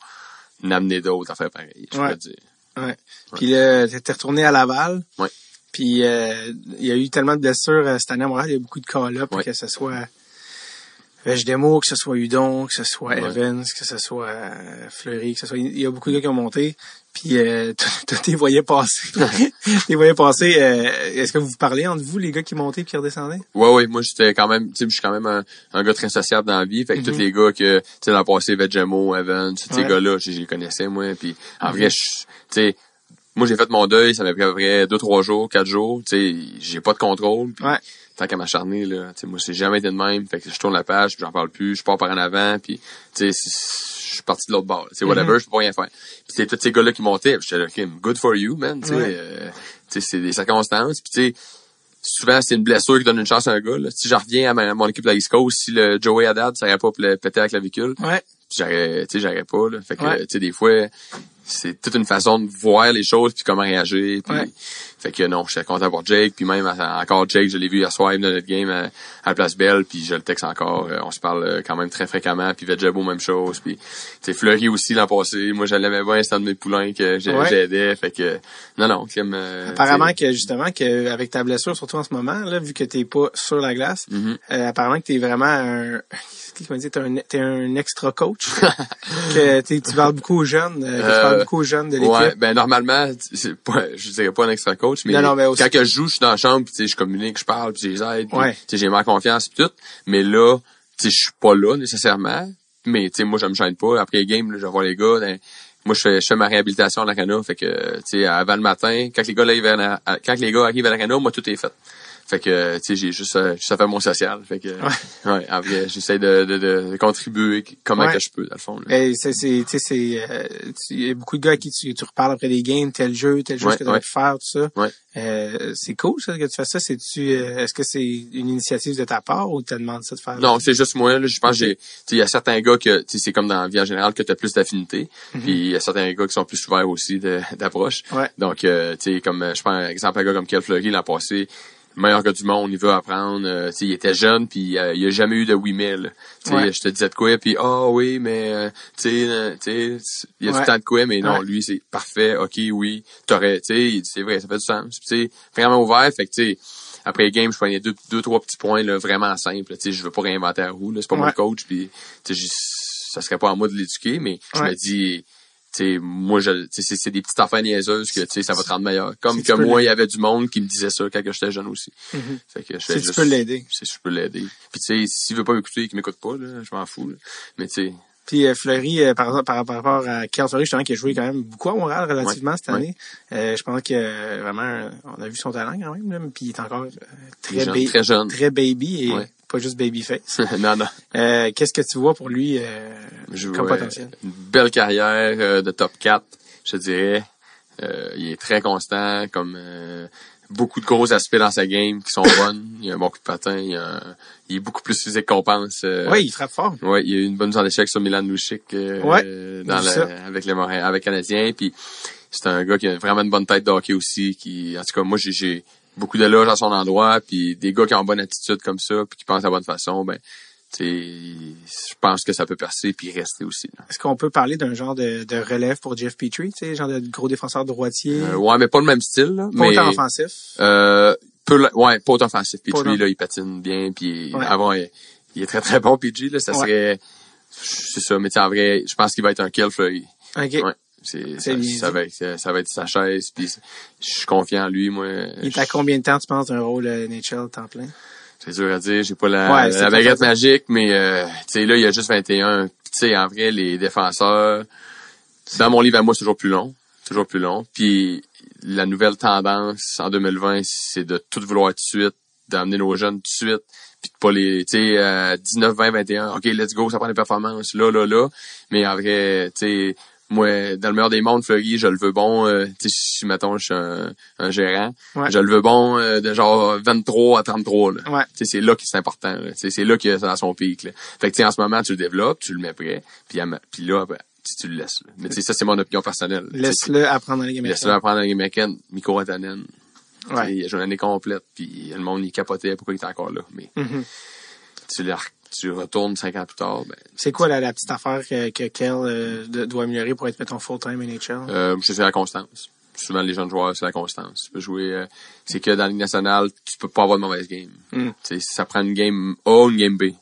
n'amener d'autres à faire pareil, je peux dire. Ouais. Puis là, t'es retourné à Laval. Ouais. Puis, il y a eu tellement de blessures cette année à Montréal, il y a beaucoup de cas-là, que ce soit Vejdemo, que ce soit Hudon, que ce soit Evans, que ce soit Fleury, que ce soit... Il y a beaucoup de gars qui ont monté, puis tu les voyais passer. Est-ce que vous parlez entre vous, les gars qui montaient puis qui redescendaient? Ouais, moi, j'étais quand même, tu sais, je suis quand même un gars très sociable dans la vie, fait que tous les gars que, tu sais, dans le passé, Vejdemo, Evans, tous ces gars-là, je les connaissais, moi, puis en vrai, tu sais, moi, j'ai fait mon deuil, ça m'a pris à peu près 2-3 jours, 4 jours, tu sais, j'ai pas de contrôle, pis tant qu'à m'acharner, là, tu sais, moi, c'est jamais été de même, fait que je tourne la page, puis j'en parle plus, je pars par en avant, puis tu sais, je suis parti de l'autre bord, tu sais, whatever, je peux pas rien faire. Puis c'est tous ces gars-là qui montaient, j'étais là, OK, good for you, man, tu sais, c'est des circonstances, puis tu sais, souvent, c'est une blessure qui donne une chance à un gars, là. Si je reviens à mon équipe de la East Coast, si le Joey Haddad, ça aurait pas pété la clavicule, j'aurais pas, là. Fait que, tu sais, des fois, c'est toute une façon de voir les choses puis comment réagir. Puis, fait que non, j'étais content pour Jake. Puis même encore Jake, je l'ai vu hier soir dans notre game à la Place Belle. Puis je le texte encore. On se parle quand même très fréquemment. Puis Vejdemo, même chose. Puis tu sais, Fleury aussi l'an passé. Moi, je l'aimais bien, c'était un de mes poulains que j'aidais. Fait que non, comme apparemment que justement que avec ta blessure, surtout en ce moment, là, vu que t'es pas sur la glace, apparemment que t'es vraiment un t'es un extra coach. Que tu parles beaucoup aux jeunes, de l'équipe. Ouais, ben normalement, c'est pas, je dirais pas un extra coach, mais, quand que je joue, je suis dans la chambre, puis tu sais, je communique, je parle, puis je les aide, tu sais, j'ai ma confiance pis tout. Mais là, tu sais, je suis pas là nécessairement. Mais tu sais, moi, je me gêne pas. Après les games, là, je vais voir les gars. Moi, je fais ma réhabilitation à l'Arena. Fait que, tu sais, avant le matin, quand les gars arrivent à l'Arena, moi, tout est fait. Fait que, tu sais, j'ai juste à faire mon social. Fait que, après, j'essaie de contribuer comment que je peux, dans le fond. Là. Et il y a beaucoup de gars à qui tu reparles après des games, tel jeu que tu aurais pu faire, tout ça. C'est cool, ça, que tu fasses ça. Est-ce que c'est une initiative de ta part ou tu te demandes ça de faire? Non, c'est juste moi, là. Je pense que il y a certains gars que, tu sais, c'est comme dans la vie en général que tu as plus d'affinité. Puis il y a certains gars qui sont plus ouverts aussi d'approche. Donc, tu sais, comme, je prends un exemple, un gars comme Kel Fleury l'an passé, meilleur gars du monde, il veut apprendre, tu sais, il était jeune puis il a jamais eu de oui mais là. Tu sais, je te disais de quoi puis oui, mais tu sais, il y a tout le temps de quoi mais non, lui c'est parfait, OK, oui, t'aurais, tu sais, c'est vrai, ça fait du sens. Tu sais, vraiment ouvert, fait que tu sais, après les games, je prenais deux, trois petits points là vraiment simples, tu sais, je veux pas réinventer la roue là, c'est pas moi le coach puis tu sais, ça serait pas à moi de l'éduquer, mais je me dis t'sais, moi, c'est des petites affaires niaiseuses que, ça va te rendre meilleur. Comme que moi, il y avait du monde qui me disait ça quand j'étais jeune aussi. Fait que je fais tu peux l'aider. Je peux l'aider. Puis, tu sais, s'il veut pas m'écouter, qu'il m'écoute pas, là, je m'en fous, là. Mais, tu sais. Puis, Fleury, par rapport à Kel Fleury, justement, qui a joué quand même beaucoup à Montréal relativement cette année. Je pense que vraiment, on a vu son talent quand même, là, puis il est encore très jeune. Très baby et pas juste babyface. Non. Qu'est-ce que tu vois pour lui comme potentiel? Une belle carrière de top 4, je dirais. Il est très constant, comme beaucoup de gros aspects dans sa game qui sont bonnes. Il a un bon coup de patin. Il est beaucoup plus physique qu'on pense. Il frappe fort. Ouais, il a eu une bonne mise en échec sur Milan Lucic avec Canadien. Puis c'est un gars qui a vraiment une bonne tête de hockey aussi. En tout cas, moi j'ai beaucoup d'éloges à son endroit, puis des gars qui ont une bonne attitude comme ça, puis qui pensent à la bonne façon, ben, tu sais, je pense que ça peut percer puis rester aussi. Là. Est-ce qu'on peut parler d'un genre de relève pour Jeff Petrie, tu sais, genre de gros défenseur droitier? Mais pas le même style, là. Pas autant offensif? Pas autant offensif. Petrie, là, il patine bien, puis avant, il est très très bon, Petrie, là, ça serait, c'est ça, mais en vrai, je pense qu'il va être un kill Fleury. OK. Ouais. Ça va être sa chaise, puis je suis confiant en lui, moi. Il est à combien de temps, tu penses, d'un rôle NHL temps plein? C'est dur à dire, j'ai pas la baguette magique, mais tu sais, là, il a juste 21, Puis tu sais, en vrai, les défenseurs, dans mon livre à moi, c'est toujours plus long. Puis la nouvelle tendance en 2020, c'est de tout vouloir tout de suite, d'amener nos jeunes tout de suite, puis de pas les, tu sais, 19, 20, 21, OK, let's go, ça prend des performances, là. Mais en vrai, tu sais, moi, dans le meilleur des mondes, Fleury, je le veux bon, tu sais, si, mettons, je suis un gérant, je le veux bon de genre 23 à 33, là. Ouais. Tu sais, c'est là que c'est important, là. Tu sais, c'est là que c'est dans son pic, là. Fait que, tu sais, en ce moment, tu le développes, tu le mets prêt, puis là, ben, tu le laisses, là. Mais tu sais, ça, c'est mon opinion personnelle. Laisse-le apprendre dans la Ligue américaine. Laisse-le apprendre dans la Ligue américaine. Mikko Rantanen. Ouais. Il a joué l'année complète, puis le monde, il capotait pourquoi il était encore là. Mais tu retournes 5 ans plus tard, ben... C'est quoi la petite affaire que Kel doit améliorer pour être, mettons, full-time NHL? Je sais la constance. Souvent, les jeunes joueurs, c'est la constance. Tu peux jouer... c'est que dans la Ligue nationale, tu peux pas avoir de mauvaise game. Tu sais, ça prend une game A ou une game B.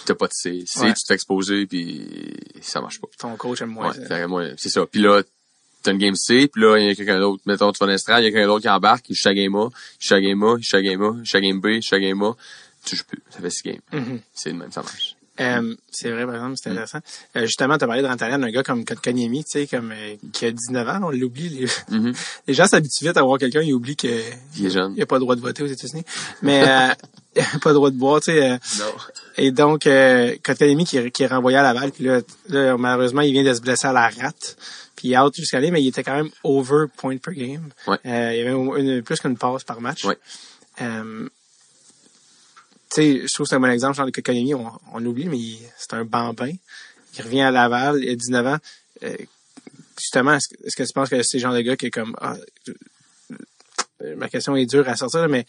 T'as pas de C. C, tu te fais exposer, puis ça marche pas. Ton coach aime moins ça. C'est ça. Puis là, t'as une game C, puis là, il y a quelqu'un d'autre. Mettons, tu vas dans l'estrade, il y a quelqu'un d'autre qui embarque, il joue sa game A, il joue sa game A, il joue sa game A, il joue sa game B, il joue sa game A. Tu joues plus. Ça fait 6 games. C'est le même, ça marche. C'est vrai, par exemple, c'est intéressant. Justement, t'as parlé de Rantanen, un gars comme Kotkaniemi, tu sais, qui a 19 ans, on l'oublie. Les gens s'habituent vite à voir quelqu'un, ils oublient qu'il est jeune. Il a pas le droit de voter aux États-Unis. Mais, il a pas le droit de boire, tu sais. Non. Et donc, Kotkaniemi qui est renvoyé à Laval, puis là, malheureusement, il vient de se blesser à la rate. Puis il est out jusqu'à aller, mais il était quand même over point per game. Ouais. Il y avait plus qu'une passe par match. Ouais. Tu sais, je trouve que c'est un bon exemple, genre de Kotkaniemi, on l'oublie, mais c'est un bambin. Il revient à Laval, il a 19 ans. Justement, est-ce que tu penses que c'est le genre de gars qui est comme... ma question est dure à sortir, mais...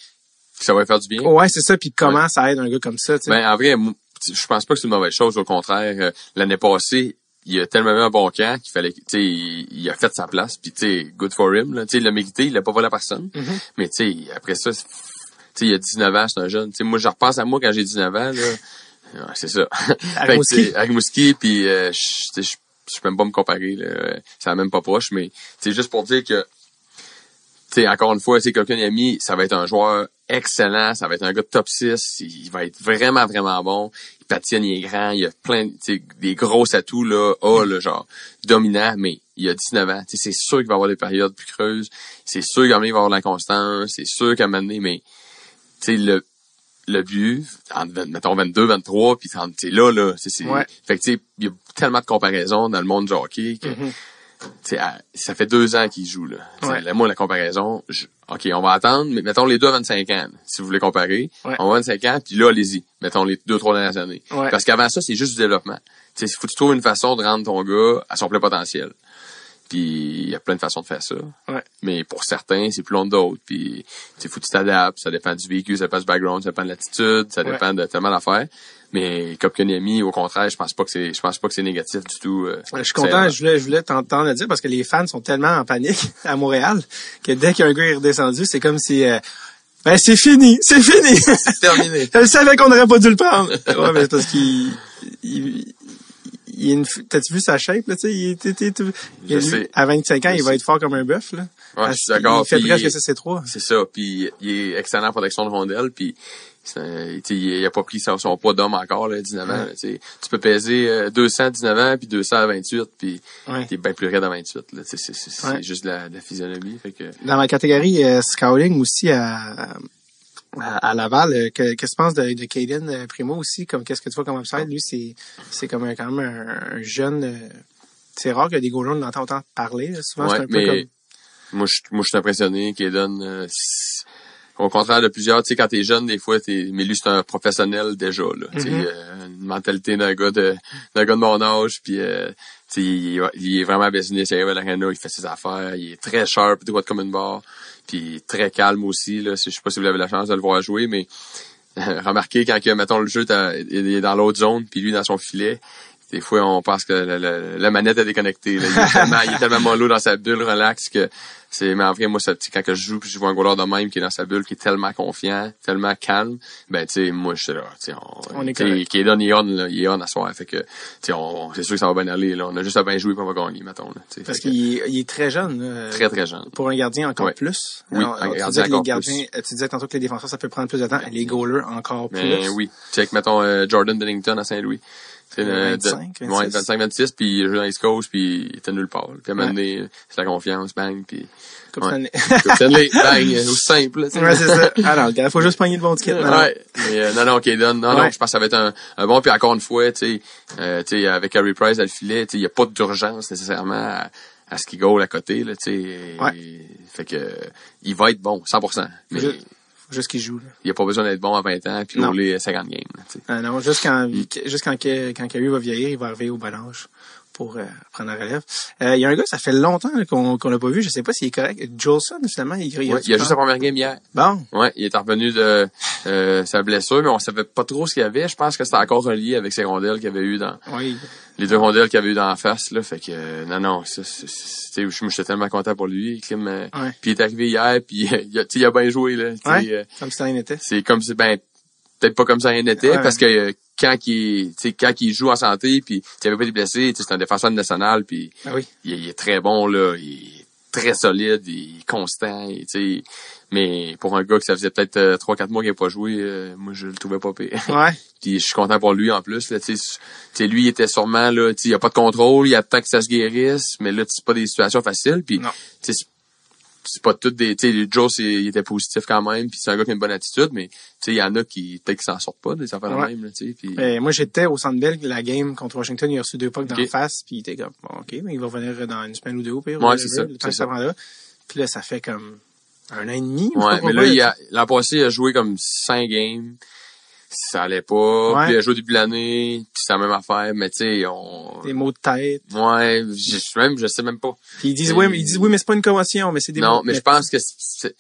Ça va faire du bien? Ouais, c'est ça, puis comment ça aide un gars comme ça, tu sais? Ben, en vrai, je pense pas que c'est une mauvaise chose, au contraire. L'année passée, il a tellement eu un bon camp qu'il fallait, tu sais, il a fait sa place, puis tu sais, good for him, là. Tu sais, il l'a mérité, il l'a pas volé à personne. Mais tu sais, après ça, tu sais, il a 19 ans, c'est un jeune. Tu sais, moi, je repense à moi quand j'ai 19 ans, là. Ouais, c'est ça. Avec Mouski, puis je peux même pas me comparer, là. C'est même pas proche, mais c'est juste pour dire que, tu sais, encore une fois, tu sais, Kotkaniemi, ça va être un joueur excellent, ça va être un gars de top 6, il va être vraiment, vraiment bon. Il patine, il est grand, il a plein, tu sais, des gros atouts, là, là, genre, dominant, mais il a 19 ans. Tu sais, c'est sûr qu'il va avoir des périodes plus creuses. C'est sûr qu'à un moment donné, il va avoir de la constance. C'est sûr qu'à un moment donné, mais, tu sais, le but, mettons 22, 23, puis tu sais, là, c'est, ouais. Fait que, tu sais, il y a tellement de comparaisons dans le monde du hockey que, tu sais, ça fait 2 ans qu'il joue, là. Ouais. Moi, la comparaison, OK, on va attendre, mais mettons les deux à 25 ans, si vous voulez comparer. Ouais. On va à 25 ans, puis là, allez-y. Mettons les 2-3 dernières années. Ouais. Parce qu'avant ça, c'est juste du développement. Tu sais, il faut que tu trouves une façon de rendre ton gars à son plein potentiel. Puis il y a plein de façons de faire ça. Ouais. Mais pour certains, c'est plus long que d'autres. Puis il faut que tu t'adaptes. Ça dépend du véhicule, ça dépend du background, ça dépend de l'attitude, ça dépend de tellement d'affaires. Mais Kotkaniemi, au contraire, je pense pas que c'est négatif du tout. Je suis content, je voulais t'entendre le dire parce que les fans sont tellement en panique à Montréal que dès qu'un gars est redescendu, c'est comme si ben c'est fini. C'est terminé. Je savais qu'on n'aurait pas dû le prendre. Ouais, mais c'est parce t'as-tu vu sa shape, là, tu sais, à 25 ans, il va être fort comme un bœuf, là. Ouais, je suis d'accord. Il fait presque CC3. C'est ça. Puis il est excellent en protection de rondelle, puis il a pas pris son poids d'homme encore, là, 19 ans. Tu peux peser 219 ans, puis 200 à 28, puis t'es bien plus raide à 28. Là. C'est juste la physionomie. Fait que... Dans la catégorie scouting aussi à Laval, qu'est-ce que tu penses de Caden Primo aussi? Qu'est-ce que tu vois comme upside? Lui, c'est comme quand même un jeune... c'est rare que des goalers on entend autant parler. Là. Souvent, c'est un peu comme... Moi, je suis impressionné. Caden... au contraire de plusieurs, tu sais, quand t'es jeune, des fois, mais lui, c'est un professionnel déjà, là. Tu sais, une mentalité d'un gars de mon âge, puis tu sais, il est vraiment business, il arrive à l'arena, il fait ses affaires, il est très sharp, droit comme une barre, puis très calme aussi, là. Je sais pas si vous avez la chance de le voir jouer, mais remarquez quand mettons, le jeu il est dans l'autre zone, puis lui, dans son filet, des fois, on pense que la manette est déconnectée, là. Il est tellement mollo dans sa bulle, relax, que mais en vrai, moi, quand je joue, puis je vois un goaler de même qui est dans sa bulle, qui est tellement confiant, tellement calme, ben, tu sais, moi, je suis là, tu sais, on est correct. Qui est on, là, il est on à soir, fait que, tu sais, c'est sûr que ça va bien aller, là. On a juste à bien jouer pour on va gagner, mettons, là. Parce qu'il est très jeune, là. Très, très jeune. Pour un gardien, encore plus. Oui, un gardien encore plus. Tu disais tantôt que les défenseurs, ça peut prendre plus de temps. Les goalers, encore plus. Oui. Check, mettons, Jordan Bennington à Saint-Louis. Ouais, 25-26, puis il joue dans East Coast, puis il était nulle part. Puis à un moment donné, c'est la confiance, bang, puis... Coupe Stanley. Coupe Stanley, bang, aussi simple. T'sais. Ouais, c'est ça. Alors, il faut juste pogner le bon ticket. Ouais. Mais, non, Kaden, non, je pense que ça va être un bon, puis encore une fois, tu sais, avec Harry Price à le filet, tu sais, il y a pas d'urgence nécessairement à ce qu'il goal à côté, là, tu sais. Fait que, il va être bon, 100%. Mais... Faut juste qu'il joue, là. Il a pas besoin d'être bon à 20 ans, puis rouler 50 games, tu sais. Non, juste quand Caillou va vieillir, il va arriver au balange pour prendre la relève. Il y a un gars, ça fait longtemps là, qu'on l'a pas vu, je sais pas s'il est correct. Jolson, finalement, il a juste sa première game hier. Bon. Ouais, il est revenu de sa blessure, mais on savait pas trop ce qu'il y avait. Je pense que c'était encore relié avec ses rondelles qu'il avait eu dans les 2 rondelles qu'il avait eu dans la face là, fait que non, j'étais tellement content pour lui, Puis il est arrivé hier, puis il a bien joué là, comme si rien n'était. C'est comme si peut-être pas comme ça rien n'était parce que quand il joue en santé puis il avait pas été blessé, c'est un défenseur national puis il est très bon là, il est très solide, il est constant, mais pour un gars que ça faisait peut-être 3-4 mois qu'il n'a pas joué, moi je le trouvais pas pire. Puis je suis content pour lui en plus là, lui il était sûrement là, il y a pas de contrôle, il attend que ça se guérisse, mais là c'est pas des situations faciles puis c'est pas toutes des, tu sais, Joe, il était positif quand même, puis c'est un gars qui a une bonne attitude, mais tu sais, il y en a qui peut-être qui s'en sortent pas des affaires de même, tu sais. Puis moi j'étais au Centre Bell, la game contre Washington, il a reçu 2 pucks dans la face, puis il était comme bon, OK, mais il va revenir dans une semaine ou 2 au pire. Ouais, c'est ça. Le temps que ça prend là. Puis là, ça fait comme 1 an et demi. Ouais, mais là l'an passé, il a joué comme 5 games. Ça allait pas, puis il a joué au début de l'année, puis c'est la même affaire, mais tu sais, des maux de tête. Ouais, je sais même pas. Puis ils disent oui, mais c'est pas une commotion, mais c'est des non, mais je pense que c'est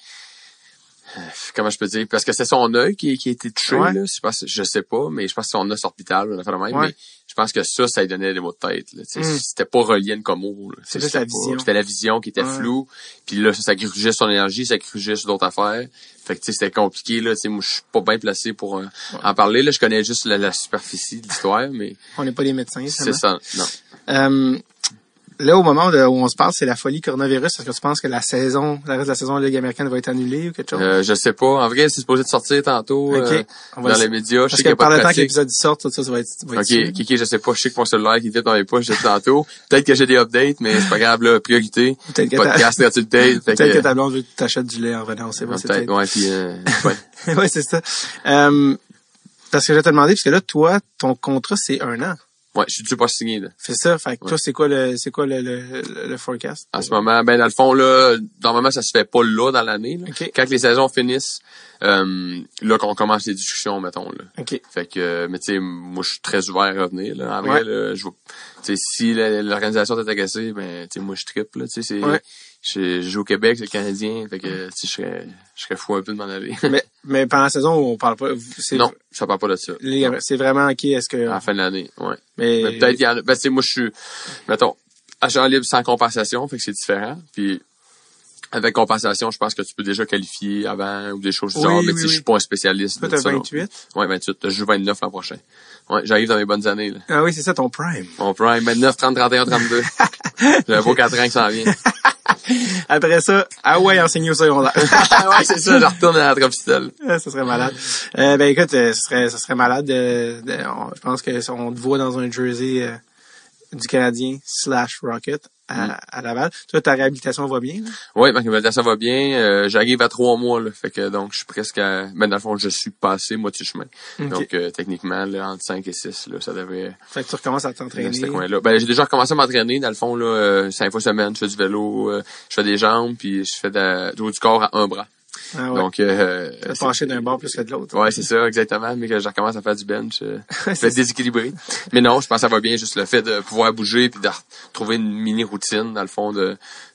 comment je peux dire, parce que c'est son œil qui a été touché là, je sais pas, mais je pense que c'est son os orbital, on a fait le même, mais je pense que ça lui donnait des maux de tête là, c'était pas relié à une commo là, c'était la vision. C'était la vision qui était floue, puis là ça grugeait son énergie, ça grugeait sur d'autres affaires. Fait que tu sais c'était compliqué là, tu sais moi je suis pas bien placé pour en parler là, je connais juste la superficie de l'histoire, mais on n'est pas des médecins, c'est ça. Non. Là, au moment où on se parle, c'est la folie coronavirus. Est-ce que tu penses que le reste de la saison de la Ligue américaine va être annulée ou quelque chose? Je sais pas. En vrai, c'est supposé de sortir tantôt dans les médias. Parce que par le temps que l'épisode sort, tout ça va être OK, je sais pas. Je sais que mon cellulaire qui était dans les poches depuis tantôt. Peut-être que j'ai des updates, mais c'est pas grave, là. Priorité. Podcast, gratuité. Peut-être que ta blonde veut que tu t'achètes du lait en revenant, on sait pas. Peut-être, ouais, puis ouais, c'est ça. Parce que je vais te demander, parce que là, toi, ton contrat, c'est 1 an. Ouais, je suis pas signé, là. C'est ça. Fait que toi, c'est quoi le forecast? En ce moment, dans le fond, là, normalement, ça se fait pas là, dans l'année, là. Okay. Quand les saisons finissent, là, qu'on commence les discussions, mettons, là. OK. Fait que, mais tu sais, moi, je suis très ouvert à revenir, là. En vrai, là, tu sais, si l'organisation t'est agacée, ben, tu sais, moi, je trippe, là. Tu sais, je joue au Québec, c'est le Canadien, fait que, tu sais, je serais fou un peu de m'en aller. mais pendant la saison, on parle pas, non, ça parle pas de ça. C'est vraiment, OK, est-ce que... À la fin de l'année, ouais. Mais peut-être, il y en a, tu sais, moi, je suis, mettons, agent libre sans compensation, fait que c'est différent, puis avec compensation, je pense que tu peux déjà qualifier avant ou des choses du genre, mais tu sais, je suis pas un spécialiste. Toi, t'as 28? Ouais, 28. Je joue 29 l'an prochain. Ouais, j'arrive dans mes bonnes années, là. Ah oui, c'est ça, ton prime. Mon prime, 29, 30, 31, 32. J'ai un beau 4 ans qui s'en vient. Après ça, enseigner au secondaire. Ouais, c'est ça, je retourne à la Tropicelle. Ça serait malade. Ben écoute, ça serait malade je pense que on te voit dans un jersey du Canadien / Rocket à Laval. Toi, ta réhabilitation va bien, là? Oui, ma réhabilitation va bien. J'arrive à 3 mois, là. Fait que, donc, je suis presque dans le fond, je suis passé moitié chemin. Okay. Donc, techniquement, là, entre 5 et 6, là, ça devrait... Fait que tu recommences à t'entraîner. Là. Ben, j'ai déjà recommencé à m'entraîner. Dans le fond, là, 5 fois semaine, je fais du vélo, je fais des jambes, puis je fais du haut du corps à un bras. Ah ouais. Donc, pencher d'un bord plus que de l'autre. Ouais, c'est ça, exactement. Mais que je recommence à faire du bench, je vais être déséquilibré. Mais non, je pense que ça va bien, juste le fait de pouvoir bouger puis de trouver une mini routine, dans le fond,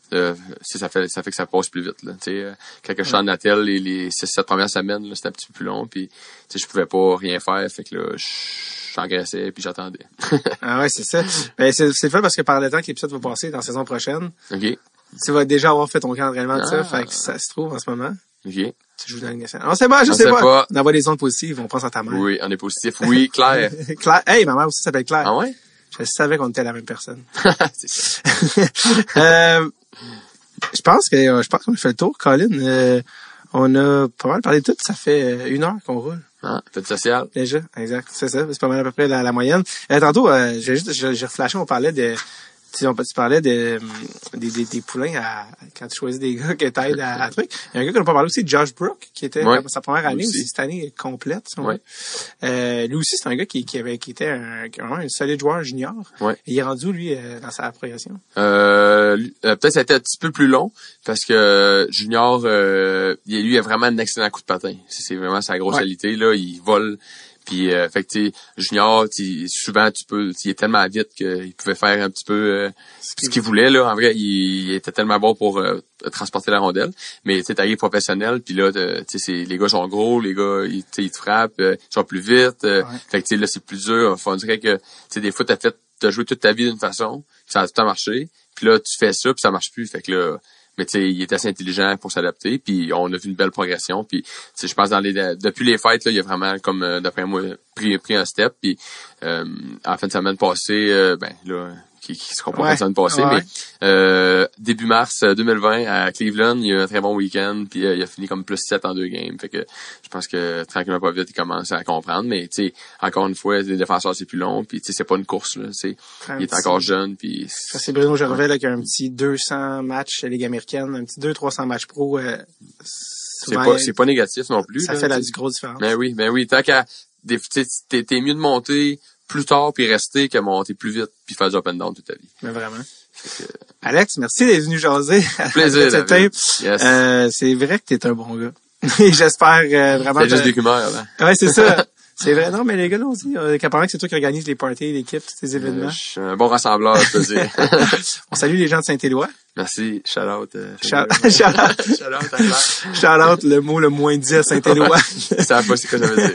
ça fait que ça passe plus vite, là. Tu sais, quand je suis en attel, les 6-7 premières semaines, là, c'était un petit peu plus long, puis, tu sais, je pouvais pas rien faire, fait que là, j'engraissais puis j'attendais. Ah ouais, c'est ça. Ben, c'est le fait parce que par le temps que l'épisode va passer dans la saison prochaine. OK. Tu vas déjà avoir fait ton camp d'entraînement de ça, fait que ça se trouve en ce moment. OK. Tu joues dans la Ligue nationale. On sait pas, je sais pas. On envoie des ondes positives, on pense à ta mère. Oui, on est positif. Oui, Claire. Claire. Hey, ma mère aussi s'appelle Claire. Ah ouais? Je savais qu'on était la même personne. C'est ça. Je pense qu'on a fait le tour, Colin. On a pas mal parlé de tout. Ça fait 1 heure qu'on roule. Fête sociale. Déjà, exact. C'est ça. C'est pas mal à peu près la moyenne. Tantôt, j'ai reflashé, on parlait de... Tu parlais des poulains quand tu choisis des gars que t'aides à truc. Il y a un gars qu'on n'a pas parlé aussi, Josh Brook, qui était sa première année aussi, cette année complète. Lui aussi, c'est un gars qui était un solide joueur junior. Ouais. Et il est rendu, lui, dans sa progression. Peut-être ça a été un petit peu plus long, parce que junior, lui, il a vraiment un excellent coup de patin. C'est vraiment sa grosse qualité, là. Il vole. Puis fait que tu sais, junior, souvent il est tellement vite qu'il pouvait faire un petit peu ce qu'il voulait là. En vrai, il était tellement bon pour transporter la rondelle. Mais tu sais, t'arrives professionnel, puis là, tu sais, les gars sont gros, les gars, ils te frappent, ils sont plus vite. Fait que tu sais, là, c'est plus dur. On dirait que tu sais, des fois, t'as joué toute ta vie d'une façon, ça a tout le temps marché. Puis là, tu fais ça, puis ça marche plus. Fait que là. Mais tu sais, il est assez intelligent pour s'adapter, puis on a vu une belle progression, puis tu sais, je pense depuis les fêtes là, il a vraiment comme d'après moi pris un step, puis en fin de semaine passée, qui se comprend pas la semaine passée, mais début mars 2020 à Cleveland, il y a eu un très bon week-end, puis il a fini comme plus 7 en 2 games, fait que je pense que tranquillement pas vite il commence à comprendre, mais tu sais, encore une fois, les défenseurs c'est plus long, puis tu sais, c'est pas une course là, il est encore jeune, puis c'est Bruno Gervais là qui a un petit 200 matchs Ligue américaine, un petit 200-300 matchs pro. C'est pas négatif non plus. Ça là, fait la grosse différence. Ben oui, tant qu'à t'es mieux de monter plus tard puis rester que monter plus vite puis faire du up and down toute ta vie. Mais vraiment. Alex, merci d'être venu jaser. Plaisir, David. Yes. C'est vrai que t'es un bon gars. Et j'espère vraiment. C'est juste des rumeurs, là. Ouais, c'est ça. C'est vrai, non, mais les gars, là aussi, apparemment que c'est toi qui organise les parties, l'équipe, tous ces événements. Je suis un bon rassembleur, je peux dire. On salue les gens de Saint-Éloi. Merci, shout out. Shout out, le mot le moins dit à Saint-Éloi. Ça pas c'est quoi ça veut dire.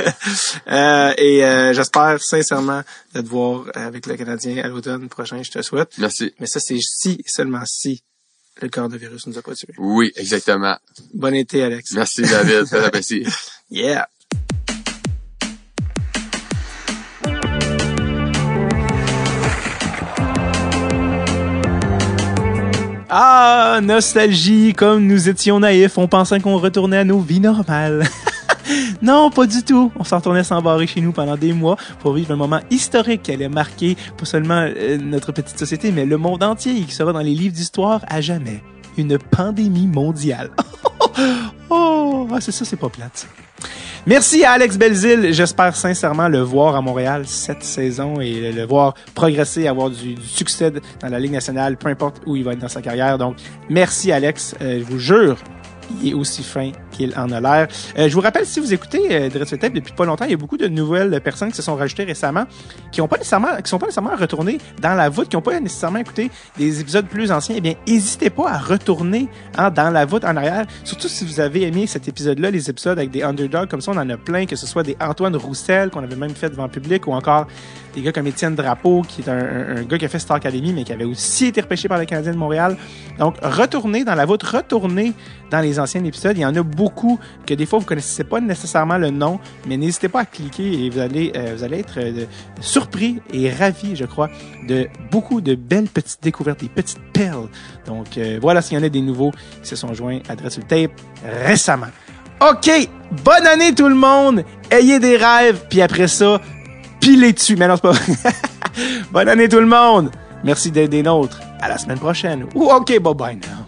Et j'espère sincèrement de te voir avec le Canadien à l'automne prochain, je te souhaite. Merci. Mais ça, c'est si, seulement si, le coronavirus nous a pas tués. Oui, exactement. Bon été, Alex. Merci, David. Très apprécié. Yeah. Ah, nostalgie, comme nous étions naïfs, on pensait qu'on retournait à nos vies normales. Non, pas du tout. On s'en retournait s'embarrer chez nous pendant des mois pour vivre un moment historique qui allait marquer pas seulement notre petite société, mais le monde entier et qui sera dans les livres d'histoire à jamais. Une pandémie mondiale. C'est ça, c'est pas plate. Merci à Alex Belzile. J'espère sincèrement le voir à Montréal cette saison et le voir progresser, avoir du succès dans la Ligue nationale, peu importe où il va être dans sa carrière. Donc, merci Alex. Je vous jure, il est aussi fin qu'il en a l'air. Je vous rappelle, si vous écoutez Dreadful Tape depuis pas longtemps, il y a beaucoup de nouvelles personnes qui se sont rajoutées récemment, qui sont pas nécessairement retournées dans la voûte, qui n'ont pas nécessairement écouté des épisodes plus anciens. Eh bien, n'hésitez pas à retourner dans la voûte en arrière. Surtout si vous avez aimé cet épisode-là, les épisodes avec des underdogs comme ça, on en a plein, que ce soit des Antoine Roussel qu'on avait même fait devant le public, ou encore des gars comme Étienne Drapeau, qui est un gars qui a fait Star Academy, mais qui avait aussi été repêché par le Canadien de Montréal. Donc, retournez dans la voûte, retournez dans les anciens épisodes. Il y en a beaucoup que des fois vous connaissez pas nécessairement le nom, mais n'hésitez pas à cliquer et vous allez être surpris et ravis, je crois, de beaucoup de belles petites découvertes, des petites perles. Donc voilà, s'il y en a des nouveaux qui se sont joints à Dreadful Tape récemment. OK, bonne année tout le monde, ayez des rêves, puis après ça, pilez dessus. Mais non, c'est pas vrai. Bonne année tout le monde. Merci d'être des nôtres. À la semaine prochaine. OK, bye bye now.